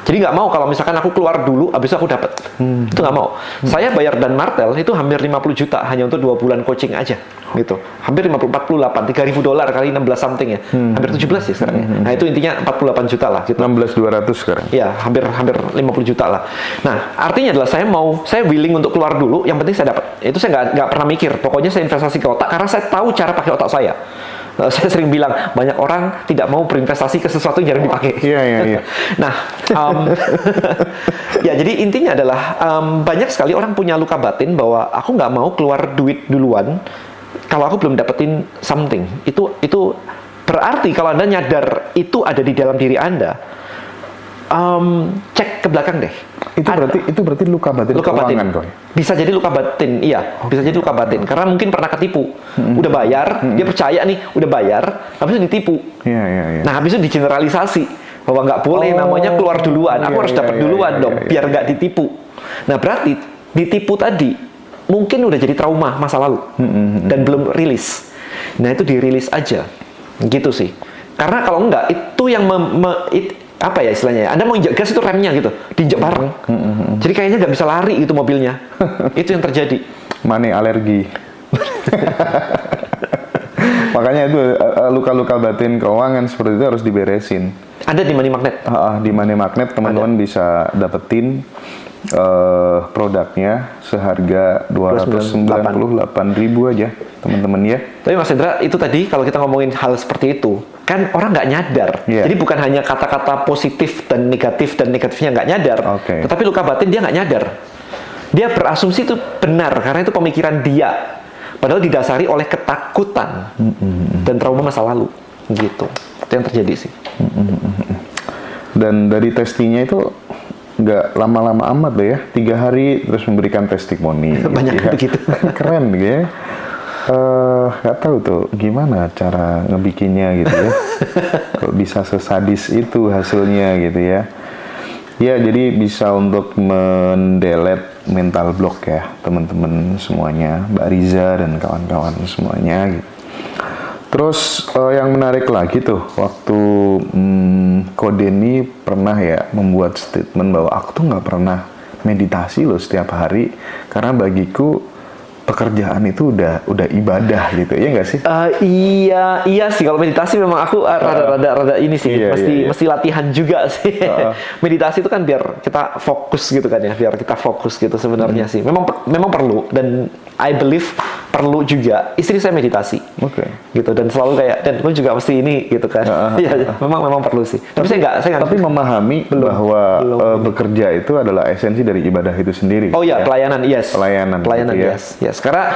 [SPEAKER 1] Jadi nggak mau kalau misalkan aku keluar dulu, habis itu aku dapat. Itu nggak mau. Saya bayar Dan Martel itu hampir 50 juta hanya untuk 2 bulan coaching aja. Gitu. Hampir 48, $3.000 kali 16 something ya. Hampir 17 ya sekarang ya. Nah itu intinya 48 juta lah. Gitu.
[SPEAKER 2] 16.200 sekarang.
[SPEAKER 1] Ya, hampir 50 juta lah. Nah, artinya adalah saya willing untuk keluar dulu, yang penting saya dapat. Itu saya nggak pernah mikir. Pokoknya saya investasi ke otak, karena saya tahu cara pakai otak saya. Saya sering bilang, banyak orang tidak mau berinvestasi ke sesuatu yang jarang dipakai.
[SPEAKER 2] Iya.
[SPEAKER 1] Nah, ya jadi intinya adalah banyak sekali orang punya luka batin bahwa aku nggak mau keluar duit duluan kalau aku belum dapetin something. Itu berarti kalau Anda nyadar itu ada di dalam diri Anda, cek ke belakang deh.
[SPEAKER 2] Itu berarti luka batin keuangan, Roy.
[SPEAKER 1] Bisa jadi luka batin, iya. Bisa jadi luka batin. Karena mungkin pernah ketipu. Udah bayar, dia percaya nih, udah bayar, habis itu ditipu.
[SPEAKER 2] Iya.
[SPEAKER 1] Nah, habis itu digeneralisasi. Bahwa nggak boleh namanya keluar duluan. Aku harus dapat duluan dong, biar nggak ditipu. Nah, berarti ditipu tadi, mungkin udah jadi trauma masa lalu. Dan belum rilis. Nah, itu dirilis aja. Gitu sih. Karena kalau enggak, itu yang apa ya istilahnya, Anda mau injak gas itu remnya gitu, diinjak bareng. Jadi kayaknya nggak bisa lari itu mobilnya. Itu yang terjadi.
[SPEAKER 2] Money alergi. Makanya itu luka-luka batin keuangan seperti itu harus diberesin.
[SPEAKER 1] Ada di Money Magnet.
[SPEAKER 2] Di Money Magnet teman-teman bisa dapetin produknya seharga 298.000 aja teman-teman ya.
[SPEAKER 1] Tapi Mas Hendra, itu tadi kalau kita ngomongin hal seperti itu kan orang nggak nyadar. Jadi bukan hanya kata-kata positif dan negatifnya nggak nyadar, tetapi luka batin dia nggak nyadar. Dia berasumsi itu benar karena itu pemikiran dia, padahal didasari oleh ketakutan dan trauma masa lalu gitu. Itu yang terjadi sih.
[SPEAKER 2] Dan dari testingnya itu nggak lama-lama amat deh ya, 3 hari terus memberikan testimoni.
[SPEAKER 1] Banyak
[SPEAKER 2] gitu ya.
[SPEAKER 1] begitu.
[SPEAKER 2] Keren gitu ya. Nggak tahu tuh gimana cara ngebikinnya gitu ya. Kok bisa sesadis itu hasilnya gitu ya. Ya jadi bisa untuk mendelete mental block ya teman-teman semuanya, Mbak Riza dan kawan-kawan semuanya gitu. Terus yang menarik lagi tuh, waktu Ko Denny pernah ya membuat statement bahwa aku tuh nggak pernah meditasi loh setiap hari, karena bagiku pekerjaan itu udah ibadah gitu, ya nggak sih?
[SPEAKER 1] Iya sih, kalau meditasi memang aku rada ini sih, mesti latihan juga sih. Meditasi itu kan biar kita fokus gitu kan ya, biar kita fokus gitu sebenarnya sih. Memang perlu, dan I believe perlu juga. Istri saya meditasi, gitu, dan selalu kayak, dan gue juga mesti ini gitu kan. Iya, memang perlu sih. Tapi saya nggak.
[SPEAKER 2] Tapi memahami bahwa bekerja itu adalah esensi dari ibadah itu sendiri.
[SPEAKER 1] Oh iya, pelayanan, yes.
[SPEAKER 2] Pelayanan gitu,
[SPEAKER 1] yes. Karena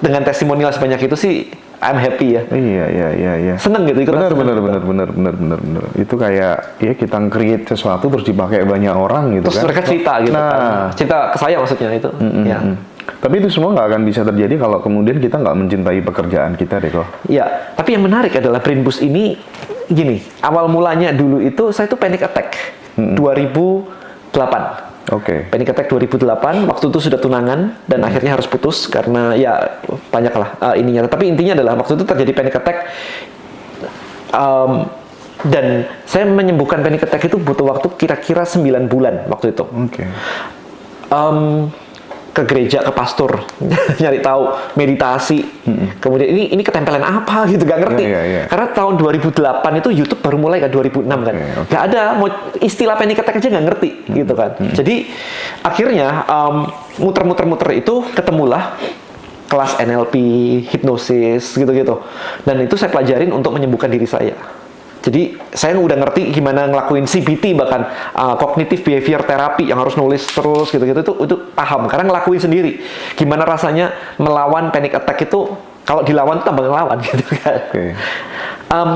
[SPEAKER 1] dengan testimonial sebanyak itu sih, I'm happy ya.
[SPEAKER 2] Iya.
[SPEAKER 1] Seneng gitu.
[SPEAKER 2] Benar. Itu kayak ya kita create sesuatu terus dipakai banyak orang gitu.
[SPEAKER 1] Terus
[SPEAKER 2] kan.
[SPEAKER 1] Mereka cerita gitu kan. Cerita ke saya maksudnya itu. Ya.
[SPEAKER 2] Tapi itu semua nggak akan bisa terjadi kalau kemudian kita nggak mencintai pekerjaan kita deh kok.
[SPEAKER 1] Iya. Tapi yang menarik adalah Brain Boost ini gini. Awal mulanya dulu itu saya tuh panic attack 2008. Panic attack 2008, waktu itu sudah tunangan dan akhirnya harus putus karena ya banyak lah ininya. Tapi intinya adalah waktu itu terjadi panic attack dan saya menyembuhkan panic attack itu butuh waktu kira-kira 9 bulan waktu itu. Ke gereja, ke pastor, nyari tahu meditasi. Kemudian ini ketempelan apa gitu, gak ngerti. Karena tahun 2008 itu YouTube baru mulai kan, 2006 kan. Gak ada istilah panic attack aja gak ngerti gitu kan. Jadi akhirnya muter-muter itu ketemulah kelas NLP, hipnosis gitu-gitu. Dan itu saya pelajarin untuk menyembuhkan diri saya. Jadi saya udah ngerti gimana ngelakuin CBT, bahkan cognitive behavior therapy yang harus nulis terus gitu-gitu, itu paham karena ngelakuin sendiri. Gimana rasanya melawan panic attack itu, kalau dilawan tuh tambah ngelawan gitu kan.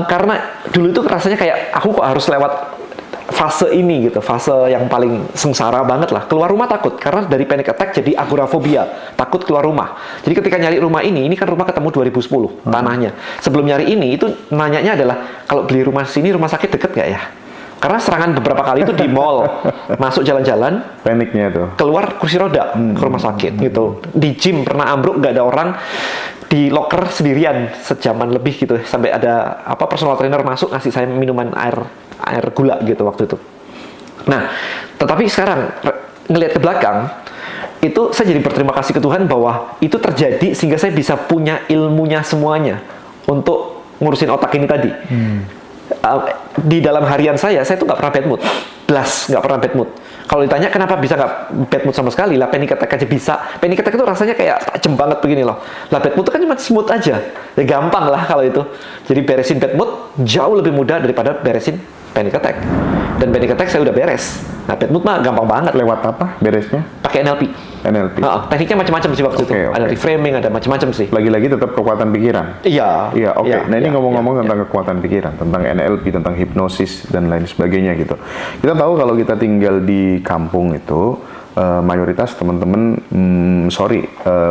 [SPEAKER 1] Karena dulu itu rasanya kayak aku kok harus lewat fase ini gitu, fase yang paling sengsara banget lah. Keluar rumah takut, karena dari panic attack jadi agorafobia, takut keluar rumah. Jadi ketika nyari rumah ini kan rumah ketemu 2010 tanahnya. Sebelum nyari ini, itu nanyanya adalah, kalau beli rumah sini, rumah sakit deket gak ya? Karena serangan beberapa kali itu di mall, masuk jalan-jalan,
[SPEAKER 2] paniknya tuh,
[SPEAKER 1] keluar kursi roda ke rumah sakit gitu. Di gym pernah ambruk, gak ada orang, di locker sendirian sejaman lebih gitu, sampai ada personal trainer masuk ngasih saya minuman air gula gitu waktu itu. Nah, tetapi sekarang ngelihat ke belakang, itu saya jadi berterima kasih ke Tuhan bahwa itu terjadi sehingga saya bisa punya ilmunya semuanya untuk ngurusin otak ini tadi. Di dalam harian saya tuh nggak pernah bad mood, nggak pernah bad mood. Kalau ditanya kenapa bisa nggak bad mood sama sekali, lah panic attack aja bisa. Panic attack itu rasanya kayak tajam banget begini loh. Lah bad mood itu kan cuma smooth aja, ya gampang lah kalau itu. Jadi beresin bad mood jauh lebih mudah daripada beresin panic attack. Dan panic attack saya udah beres. Nah bad mood mah gampang banget.
[SPEAKER 2] Lewat apa beresnya?
[SPEAKER 1] Pakai NLP. Tekniknya macam-macam sih waktu itu. Ada reframing, ada macam-macam sih.
[SPEAKER 2] Lagi-lagi tetap kekuatan pikiran.
[SPEAKER 1] Iya.
[SPEAKER 2] Nah ini ngomong-ngomong tentang kekuatan pikiran, tentang NLP, tentang hipnosis dan lain sebagainya gitu. Kita tahu kalau kita tinggal di kampung itu mayoritas teman-teman,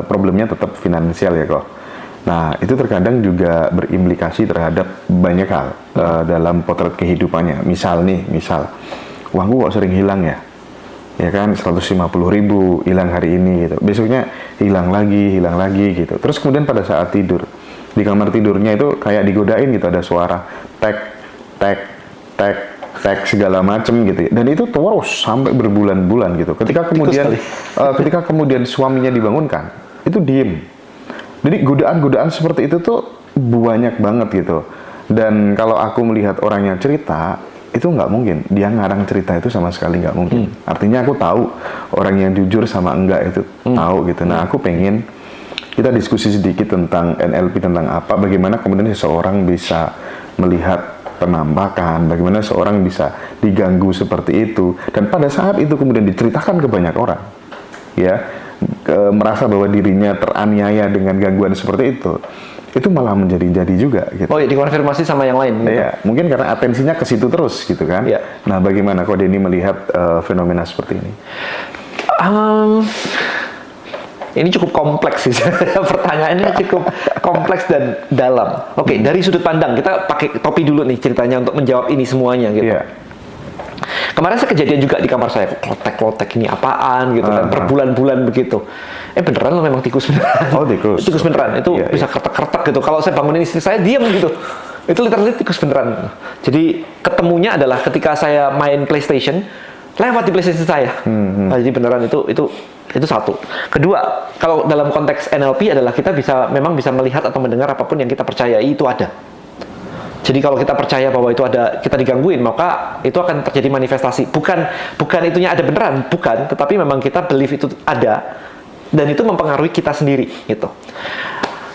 [SPEAKER 2] problemnya tetap finansial ya kok. Nah itu terkadang juga berimplikasi terhadap banyak hal dalam potret kehidupannya. Misal, uangku kok sering hilang ya kan, 150.000 hilang hari ini gitu, besoknya hilang lagi gitu. Terus kemudian pada saat tidur di kamar tidurnya itu kayak digodain gitu, ada suara tek segala macem gitu, dan itu terus sampai berbulan-bulan gitu. Ketika kemudian suaminya dibangunkan, itu diem. Jadi godaan-godaan seperti itu tuh banyak banget gitu. Dan kalau aku melihat orangnya cerita, itu nggak mungkin dia ngarang cerita, itu sama sekali nggak mungkin. Artinya aku tahu orang yang jujur sama enggak itu tahu gitu. Nah aku pengen kita diskusi sedikit tentang NLP, tentang bagaimana kemudian seseorang bisa melihat penampakan, bagaimana seorang bisa diganggu seperti itu, dan pada saat itu kemudian diceritakan ke banyak orang, ya, merasa bahwa dirinya teraniaya dengan gangguan seperti itu malah menjadi-jadi juga gitu.
[SPEAKER 1] Oh iya, dikonfirmasi sama yang lain gitu.
[SPEAKER 2] Iya, mungkin karena atensinya ke situ terus gitu kan. Nah, bagaimana Ko Denny melihat fenomena seperti ini?
[SPEAKER 1] Ini cukup kompleks sih. Pertanyaannya cukup kompleks dan dalam. Oke, dari sudut pandang kita pakai topi dulu nih ceritanya untuk menjawab ini semuanya gitu. Kemarin saya kejadian juga di kamar saya, klotek-klotek ini apaan gitu kan, berbulan-bulan begitu. Beneran loh memang tikus beneran.
[SPEAKER 2] Oh, tikus.
[SPEAKER 1] Tikus beneran, itu bisa kertek-kertek gitu. Kalau saya bangunin istri saya, diam gitu. Itu literally tikus beneran. Jadi ketemunya adalah ketika saya main PlayStation, lewat di PlayStation saya. Nah, jadi beneran itu satu. Kedua, kalau dalam konteks NLP adalah kita memang bisa melihat atau mendengar apapun yang kita percayai itu ada. Jadi kalau kita percaya bahwa itu ada, kita digangguin, maka itu akan terjadi manifestasi. Bukan itunya ada beneran, bukan, tetapi memang kita believe itu ada, dan itu mempengaruhi kita sendiri, gitu.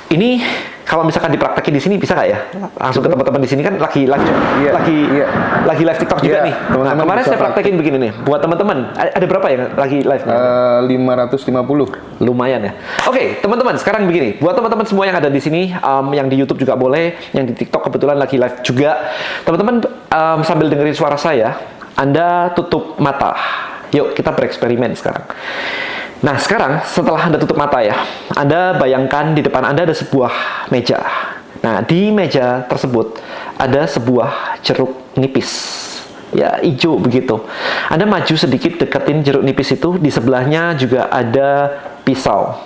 [SPEAKER 1] Ini kalau misalkan dipraktekin di sini bisa nggak ya? Langsung ke teman-teman di sini kan lagi live TikTok juga nih. Nah, kemarin saya praktekin begini nih. Buat teman-teman, ada berapa yang lagi live?
[SPEAKER 2] 550.
[SPEAKER 1] Lumayan ya. Oke, teman-teman, sekarang begini. Buat teman-teman semua yang ada di sini, yang di YouTube juga boleh, yang di TikTok kebetulan lagi live juga. Teman-teman sambil dengerin suara saya, Anda tutup mata. Yuk, kita bereksperimen sekarang. Nah, sekarang setelah Anda tutup mata ya, Anda bayangkan di depan Anda ada sebuah meja. Nah, di meja tersebut ada sebuah jeruk nipis. Ya, hijau begitu. Anda maju sedikit deketin jeruk nipis itu, di sebelahnya juga ada pisau.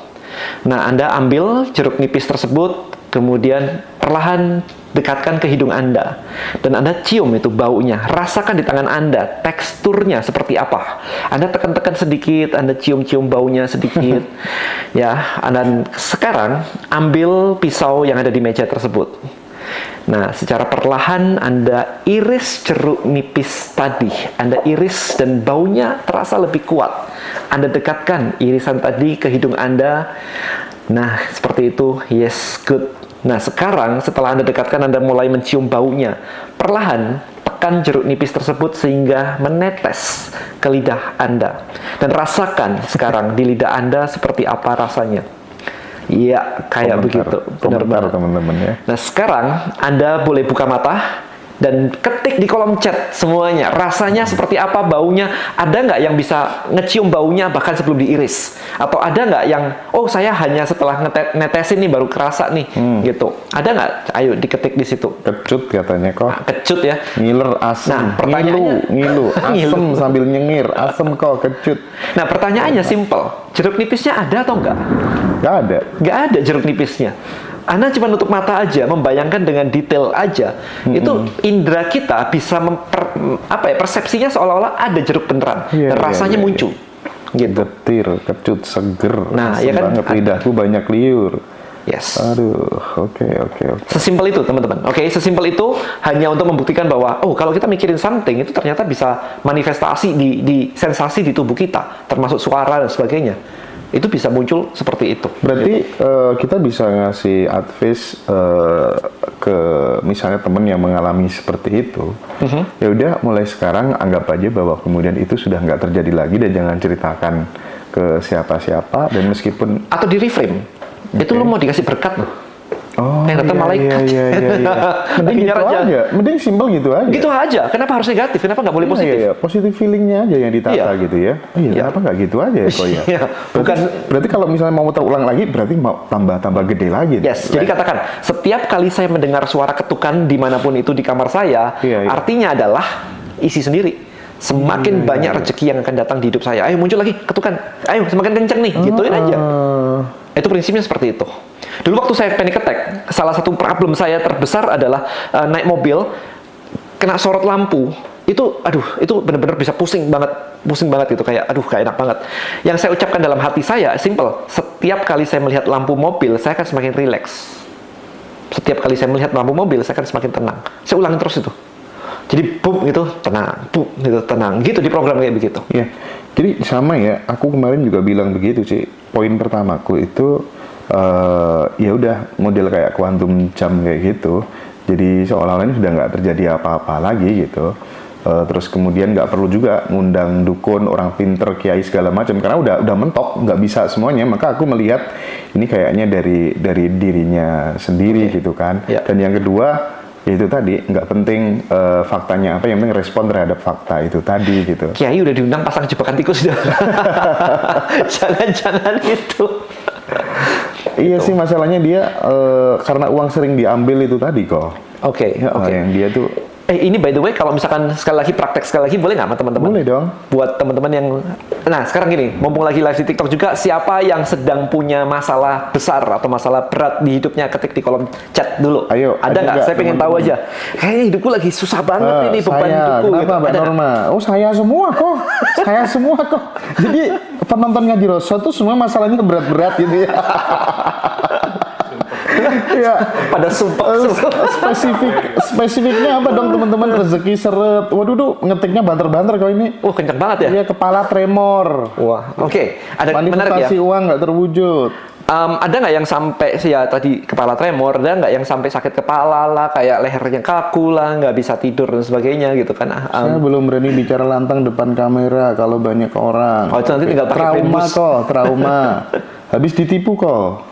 [SPEAKER 1] Nah, Anda ambil jeruk nipis tersebut, kemudian perlahan dekatkan ke hidung Anda. Dan Anda cium itu baunya. Rasakan di tangan Anda, teksturnya seperti apa. Anda tekan-tekan sedikit, Anda cium-cium baunya sedikit. Ya, dan sekarang ambil pisau yang ada di meja tersebut. Nah, secara perlahan Anda iris jeruk nipis tadi. Anda iris dan baunya terasa lebih kuat. Anda dekatkan irisan tadi ke hidung Anda. Nah, seperti itu. Yes, good. Nah, sekarang setelah Anda dekatkan, Anda mulai mencium baunya. Perlahan, tekan jeruk nipis tersebut sehingga menetes ke lidah Anda. Dan rasakan sekarang di lidah Anda seperti apa rasanya. Iya, kayak begitu. Benar banget,
[SPEAKER 2] teman-teman ya.
[SPEAKER 1] Nah, sekarang Anda boleh buka mata dan ketik di kolom chat semuanya. Rasanya seperti apa, baunya. Ada nggak yang bisa ngecium baunya bahkan sebelum diiris? Atau ada nggak yang, oh saya hanya setelah netesin nih baru kerasa nih, gitu. Ada nggak? Ayo diketik di situ.
[SPEAKER 2] Kecut katanya kok.
[SPEAKER 1] Nah, kecut ya.
[SPEAKER 2] Ngiler asem.
[SPEAKER 1] Nah, pertanyaannya,
[SPEAKER 2] ngilu. Asem sambil nyengir. Asem kok, kecut.
[SPEAKER 1] Nah, pertanyaannya simple. Jeruk nipisnya ada atau nggak?
[SPEAKER 2] Nggak ada.
[SPEAKER 1] Nggak ada jeruk nipisnya. Anda cuma nutup mata aja, membayangkan dengan detail aja. Itu indera kita bisa persepsinya seolah-olah ada jeruk beneran. Dan rasanya muncul. Gitu.
[SPEAKER 2] Getir, kecut, seger.
[SPEAKER 1] Nah, ya kan?
[SPEAKER 2] Banget lidahku banyak liur.
[SPEAKER 1] Yes.
[SPEAKER 2] Aduh, oke.
[SPEAKER 1] Sesimpel itu, teman-teman. Oke, sesimpel itu hanya untuk membuktikan bahwa, oh, kalau kita mikirin something, itu ternyata bisa manifestasi di sensasi di tubuh kita, termasuk suara dan sebagainya. Itu bisa muncul seperti itu.
[SPEAKER 2] Berarti kita bisa ngasih advice ke misalnya teman yang mengalami seperti itu. Ya udah, mulai sekarang anggap aja bahwa kemudian itu sudah nggak terjadi lagi dan jangan ceritakan ke siapa-siapa, dan meskipun
[SPEAKER 1] atau di reframe. Itu lo mau dikasih berkat loh.
[SPEAKER 2] Oh,
[SPEAKER 1] yang datang malaikat.
[SPEAKER 2] Iya. Mending gitu aja. Mending simpel gitu aja.
[SPEAKER 1] Gitu aja. Kenapa harus negatif? Kenapa nggak boleh positif?
[SPEAKER 2] Iya. Positif feelingnya aja yang ditata gitu ya. Kenapa nggak gitu aja ya kok ya? Berarti kalau misalnya mau terulang lagi, berarti mau tambah gede lagi.
[SPEAKER 1] Yes. Jadi katakan, setiap kali saya mendengar suara ketukan dimanapun itu di kamar saya, artinya adalah isi sendiri. Semakin banyak rezeki yang akan datang di hidup saya. Ayo muncul lagi ketukan. Ayo semakin kenceng nih. Gituin aja. Itu prinsipnya seperti itu. Dulu waktu saya panic attack, salah satu problem saya terbesar adalah naik mobil, kena sorot lampu. Itu, itu benar-benar bisa pusing banget gitu, kayak, gak enak banget. Yang saya ucapkan dalam hati saya, simple. Setiap kali saya melihat lampu mobil, saya akan semakin rileks. Setiap kali saya melihat lampu mobil, saya akan semakin tenang. Saya ulangin terus itu. Jadi, boom gitu, tenang, boom gitu, tenang. Gitu di program kayak begitu.
[SPEAKER 2] Iya. Jadi sama ya, aku kemarin juga bilang begitu sih. Poin pertamaku itu, ya udah model kayak quantum jump kayak gitu. Jadi seolah-olah ini sudah nggak terjadi apa-apa lagi gitu. Terus kemudian nggak perlu juga ngundang dukun, orang pinter, kiai segala macam, karena udah mentok, nggak bisa semuanya. Maka aku melihat ini kayaknya dari dirinya sendiri gitu kan. Dan yang kedua, itu tadi nggak penting faktanya apa, yang penting respon terhadap fakta itu tadi gitu.
[SPEAKER 1] Kiai udah diundang pasang jebakan tikus sudah. Jangan itu.
[SPEAKER 2] Iya sih, masalahnya dia karena uang sering diambil itu tadi kok.
[SPEAKER 1] Oke.
[SPEAKER 2] Yang dia tuh
[SPEAKER 1] Ini by the way, kalau misalkan sekali lagi praktek sekali lagi, boleh nggak sama teman-teman?
[SPEAKER 2] Boleh dong.
[SPEAKER 1] Buat teman-teman yang, nah sekarang gini, mumpung lagi live di TikTok juga, siapa yang sedang punya masalah besar atau masalah berat di hidupnya, ketik di kolom chat dulu.
[SPEAKER 2] Ayo,
[SPEAKER 1] ada nggak? Saya pengen tahu aja. Kayaknya hidupku lagi susah banget ini, beban hidupku.
[SPEAKER 2] Kenapa
[SPEAKER 1] gitu.
[SPEAKER 2] Mbak Norma? Oh saya semua kok. Saya semua kok. Jadi penonton Ngaji Rosso tuh semua masalahnya berat-berat gitu ya. Ya,
[SPEAKER 1] Pada sumpah.
[SPEAKER 2] spesifiknya apa dong teman-teman? Rezeki seret. Waduh, tuh ngetiknya banter-banter kau ini.
[SPEAKER 1] Kenceng banget ya?
[SPEAKER 2] Iya, kepala tremor.
[SPEAKER 1] Wah, oke. Ada menarik ya.
[SPEAKER 2] Manifestasi uang nggak terwujud.
[SPEAKER 1] Ada nggak yang sampai ya tadi kepala tremor, ada nggak yang sampai sakit kepala lah, kayak lehernya kaku lah, nggak bisa tidur dan sebagainya gitu kan?
[SPEAKER 2] Saya belum berani bicara lantang depan kamera kalau banyak orang.
[SPEAKER 1] Itu nanti tinggal pakai
[SPEAKER 2] trauma
[SPEAKER 1] Primus.
[SPEAKER 2] kok, trauma. Habis ditipu kok.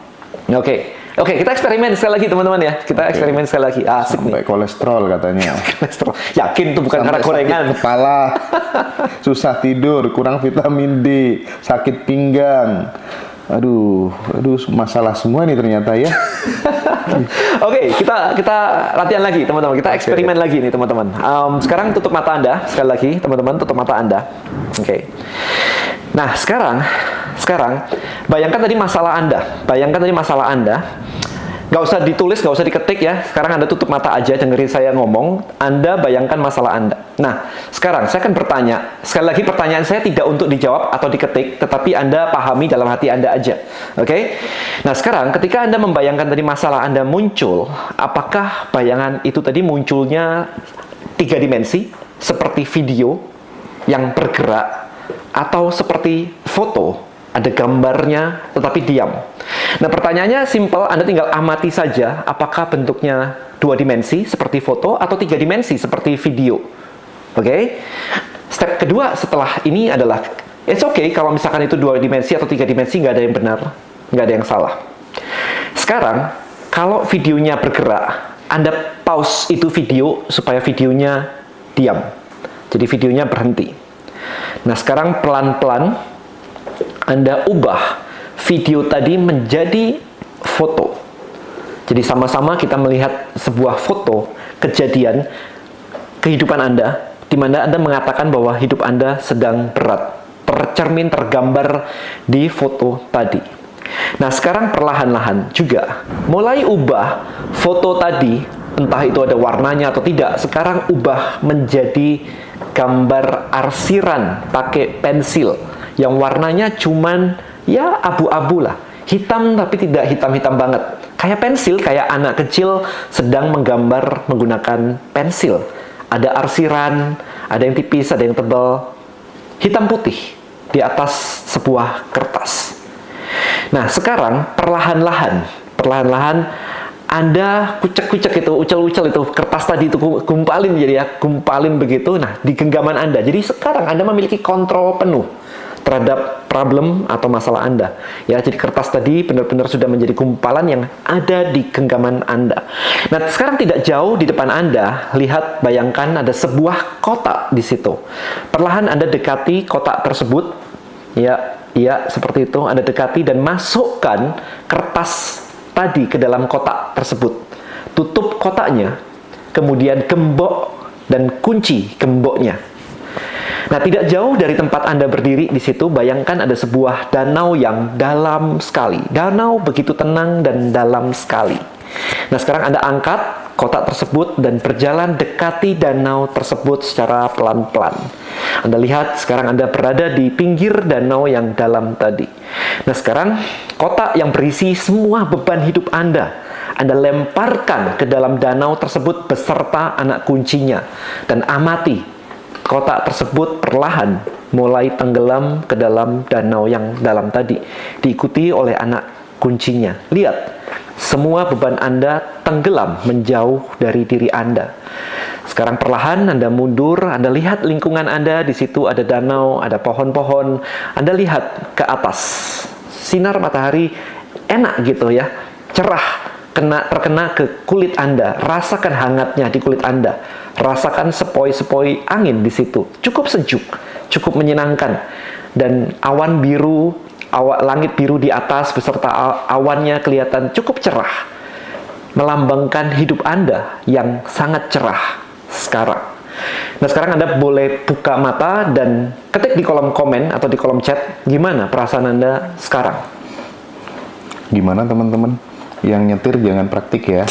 [SPEAKER 1] Oke, kita eksperimen sekali lagi teman-teman ya. Kita eksperimen sekali lagi. Asik
[SPEAKER 2] Sampai
[SPEAKER 1] nih.
[SPEAKER 2] kolesterol katanya.
[SPEAKER 1] Kolesterol. Yakin itu bukan karena
[SPEAKER 2] Sampai
[SPEAKER 1] gorengan.
[SPEAKER 2] sakit kepala, susah tidur, kurang vitamin D, sakit pinggang. Aduh, masalah semua nih ternyata ya.
[SPEAKER 1] Oke, kita latihan lagi teman-teman. Kita eksperimen lagi nih teman-teman. Sekarang tutup mata Anda sekali lagi teman-teman, tutup mata Anda. Oke. Nah sekarang bayangkan tadi masalah Anda. Nggak usah ditulis, nggak usah diketik ya. Sekarang Anda tutup mata aja, dengerin saya ngomong. Anda bayangkan masalah Anda. Nah, sekarang saya akan bertanya. Sekali lagi pertanyaan saya tidak untuk dijawab atau diketik, tetapi Anda pahami dalam hati Anda aja. Oke? Nah, sekarang ketika Anda membayangkan tadi masalah Anda muncul, apakah bayangan itu tadi munculnya 3 dimensi, seperti video yang bergerak, atau seperti foto, ada gambarnya tetapi diam. Nah pertanyaannya simple, Anda tinggal amati saja apakah bentuknya 2 dimensi seperti foto atau 3 dimensi seperti video. Oke? Step kedua setelah ini adalah it's okay kalau misalkan itu 2 dimensi atau 3 dimensi, nggak ada yang benar, nggak ada yang salah. Sekarang kalau videonya bergerak, Anda pause itu video supaya videonya diam. Jadi videonya berhenti. Nah sekarang pelan-pelan Anda ubah video tadi menjadi foto. Jadi sama-sama kita melihat sebuah foto kejadian kehidupan Anda, di mana Anda mengatakan bahwa hidup Anda sedang berat, tercermin, tergambar di foto tadi. Nah sekarang perlahan-lahan juga mulai ubah foto tadi, entah itu ada warnanya atau tidak, sekarang ubah menjadi gambar arsiran pakai pensil yang warnanya cuman ya abu-abu lah, hitam tapi tidak hitam-hitam banget, kayak pensil, kayak anak kecil sedang menggambar menggunakan pensil. Ada arsiran, ada yang tipis, ada yang tebal, hitam putih di atas sebuah kertas. Nah sekarang perlahan-lahan Anda kucek-kucek itu, ucel-ucel itu kertas tadi itu, gumpalin jadi ya, gumpalin begitu. Nah di genggaman Anda, jadi sekarang Anda memiliki kontrol penuh terhadap problem atau masalah Anda. Ya, jadi kertas tadi benar-benar sudah menjadi gumpalan yang ada di genggaman Anda. Nah, sekarang tidak jauh di depan Anda, lihat, bayangkan ada sebuah kotak di situ. Perlahan Anda dekati kotak tersebut. Ya, seperti itu. Anda dekati dan masukkan kertas tadi ke dalam kotak tersebut. Tutup kotaknya, kemudian gembok dan kunci gemboknya. Nah, tidak jauh dari tempat Anda berdiri di situ, bayangkan ada sebuah danau yang dalam sekali. Danau begitu tenang dan dalam sekali. Nah, sekarang Anda angkat kotak tersebut dan berjalan dekati danau tersebut secara pelan-pelan. Anda lihat sekarang Anda berada di pinggir danau yang dalam tadi. Nah, sekarang kotak yang berisi semua beban hidup Anda lemparkan ke dalam danau tersebut beserta anak kuncinya. Dan amati kotak tersebut perlahan mulai tenggelam ke dalam danau yang dalam tadi, diikuti oleh anak kuncinya. Lihat, semua beban Anda tenggelam menjauh dari diri Anda. Sekarang perlahan Anda mundur, Anda lihat lingkungan Anda, di situ ada danau, ada pohon-pohon. Anda lihat ke atas, sinar matahari enak gitu ya, cerah, terkena ke kulit Anda, rasakan hangatnya di kulit Anda, rasakan sepoi-sepoi angin di situ, cukup sejuk, cukup menyenangkan, dan awan biru, langit biru di atas beserta awannya kelihatan cukup cerah, melambangkan hidup Anda yang sangat cerah, sekarang. Nah, sekarang Anda boleh buka mata dan ketik di kolom komen atau di kolom chat, gimana perasaan Anda sekarang?
[SPEAKER 2] Gimana teman-teman? Yang nyetir jangan praktik ya.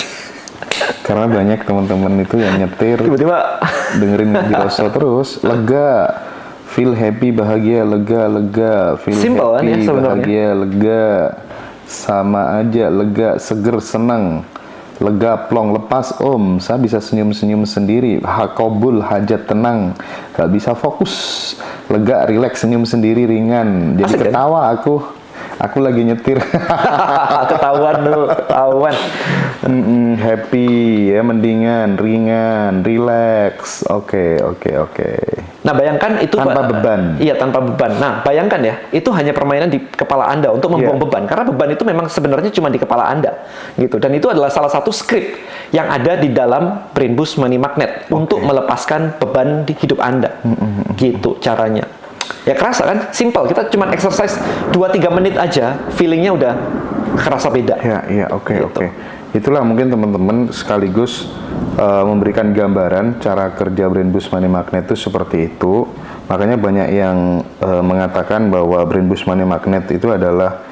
[SPEAKER 2] Karena banyak teman-teman itu yang nyetir
[SPEAKER 1] Tiba-tiba
[SPEAKER 2] dengerin Diroso terus, lega, feel happy, bahagia, lega, feel
[SPEAKER 1] Simple kan
[SPEAKER 2] happy,
[SPEAKER 1] ya sebenarnya?
[SPEAKER 2] bahagia, lega, sama aja, lega, seger, senang, lega, plong, lepas, om, saya bisa senyum-senyum sendiri, hakobul, hajat, tenang, gak bisa fokus, lega, rileks, senyum sendiri, ringan, jadi
[SPEAKER 1] Asik, kan?
[SPEAKER 2] ketawa aku lagi nyetir.
[SPEAKER 1] ketahuan dulu, ketahuan.
[SPEAKER 2] Happy ya, mendingan, ringan, relax. Oke.
[SPEAKER 1] Nah, bayangkan itu
[SPEAKER 2] Tanpa beban.
[SPEAKER 1] Iya, tanpa beban. Nah, bayangkan ya, itu hanya permainan di kepala Anda untuk membuang
[SPEAKER 2] Iya.
[SPEAKER 1] beban. Karena beban itu memang sebenarnya cuma di kepala Anda, gitu. Dan itu adalah salah satu skrip yang ada di dalam Brain Boost Money Magnet untuk melepaskan beban di hidup Anda. Gitu caranya. Ya kerasa kan? Simple. Kita cuma exercise 2-3 menit aja, feelingnya udah kerasa beda.
[SPEAKER 2] Ya, oke.
[SPEAKER 1] Gitu.
[SPEAKER 2] Itulah mungkin teman-teman sekaligus memberikan gambaran cara kerja Brain Boost Money Magnet itu seperti itu. Makanya banyak yang mengatakan bahwa Brain Boost Money Magnet itu adalah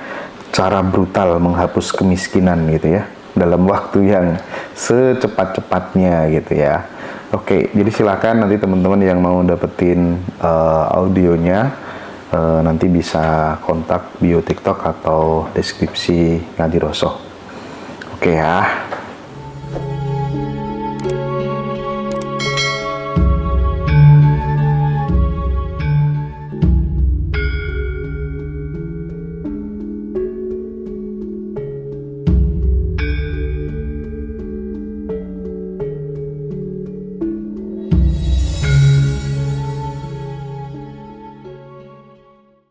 [SPEAKER 2] cara brutal menghapus kemiskinan gitu ya, dalam waktu yang secepat-cepatnya gitu ya. Oke, jadi silakan nanti teman-teman yang mau dapetin audionya nanti bisa kontak bio TikTok atau deskripsi Ngadiroso. Oke ya.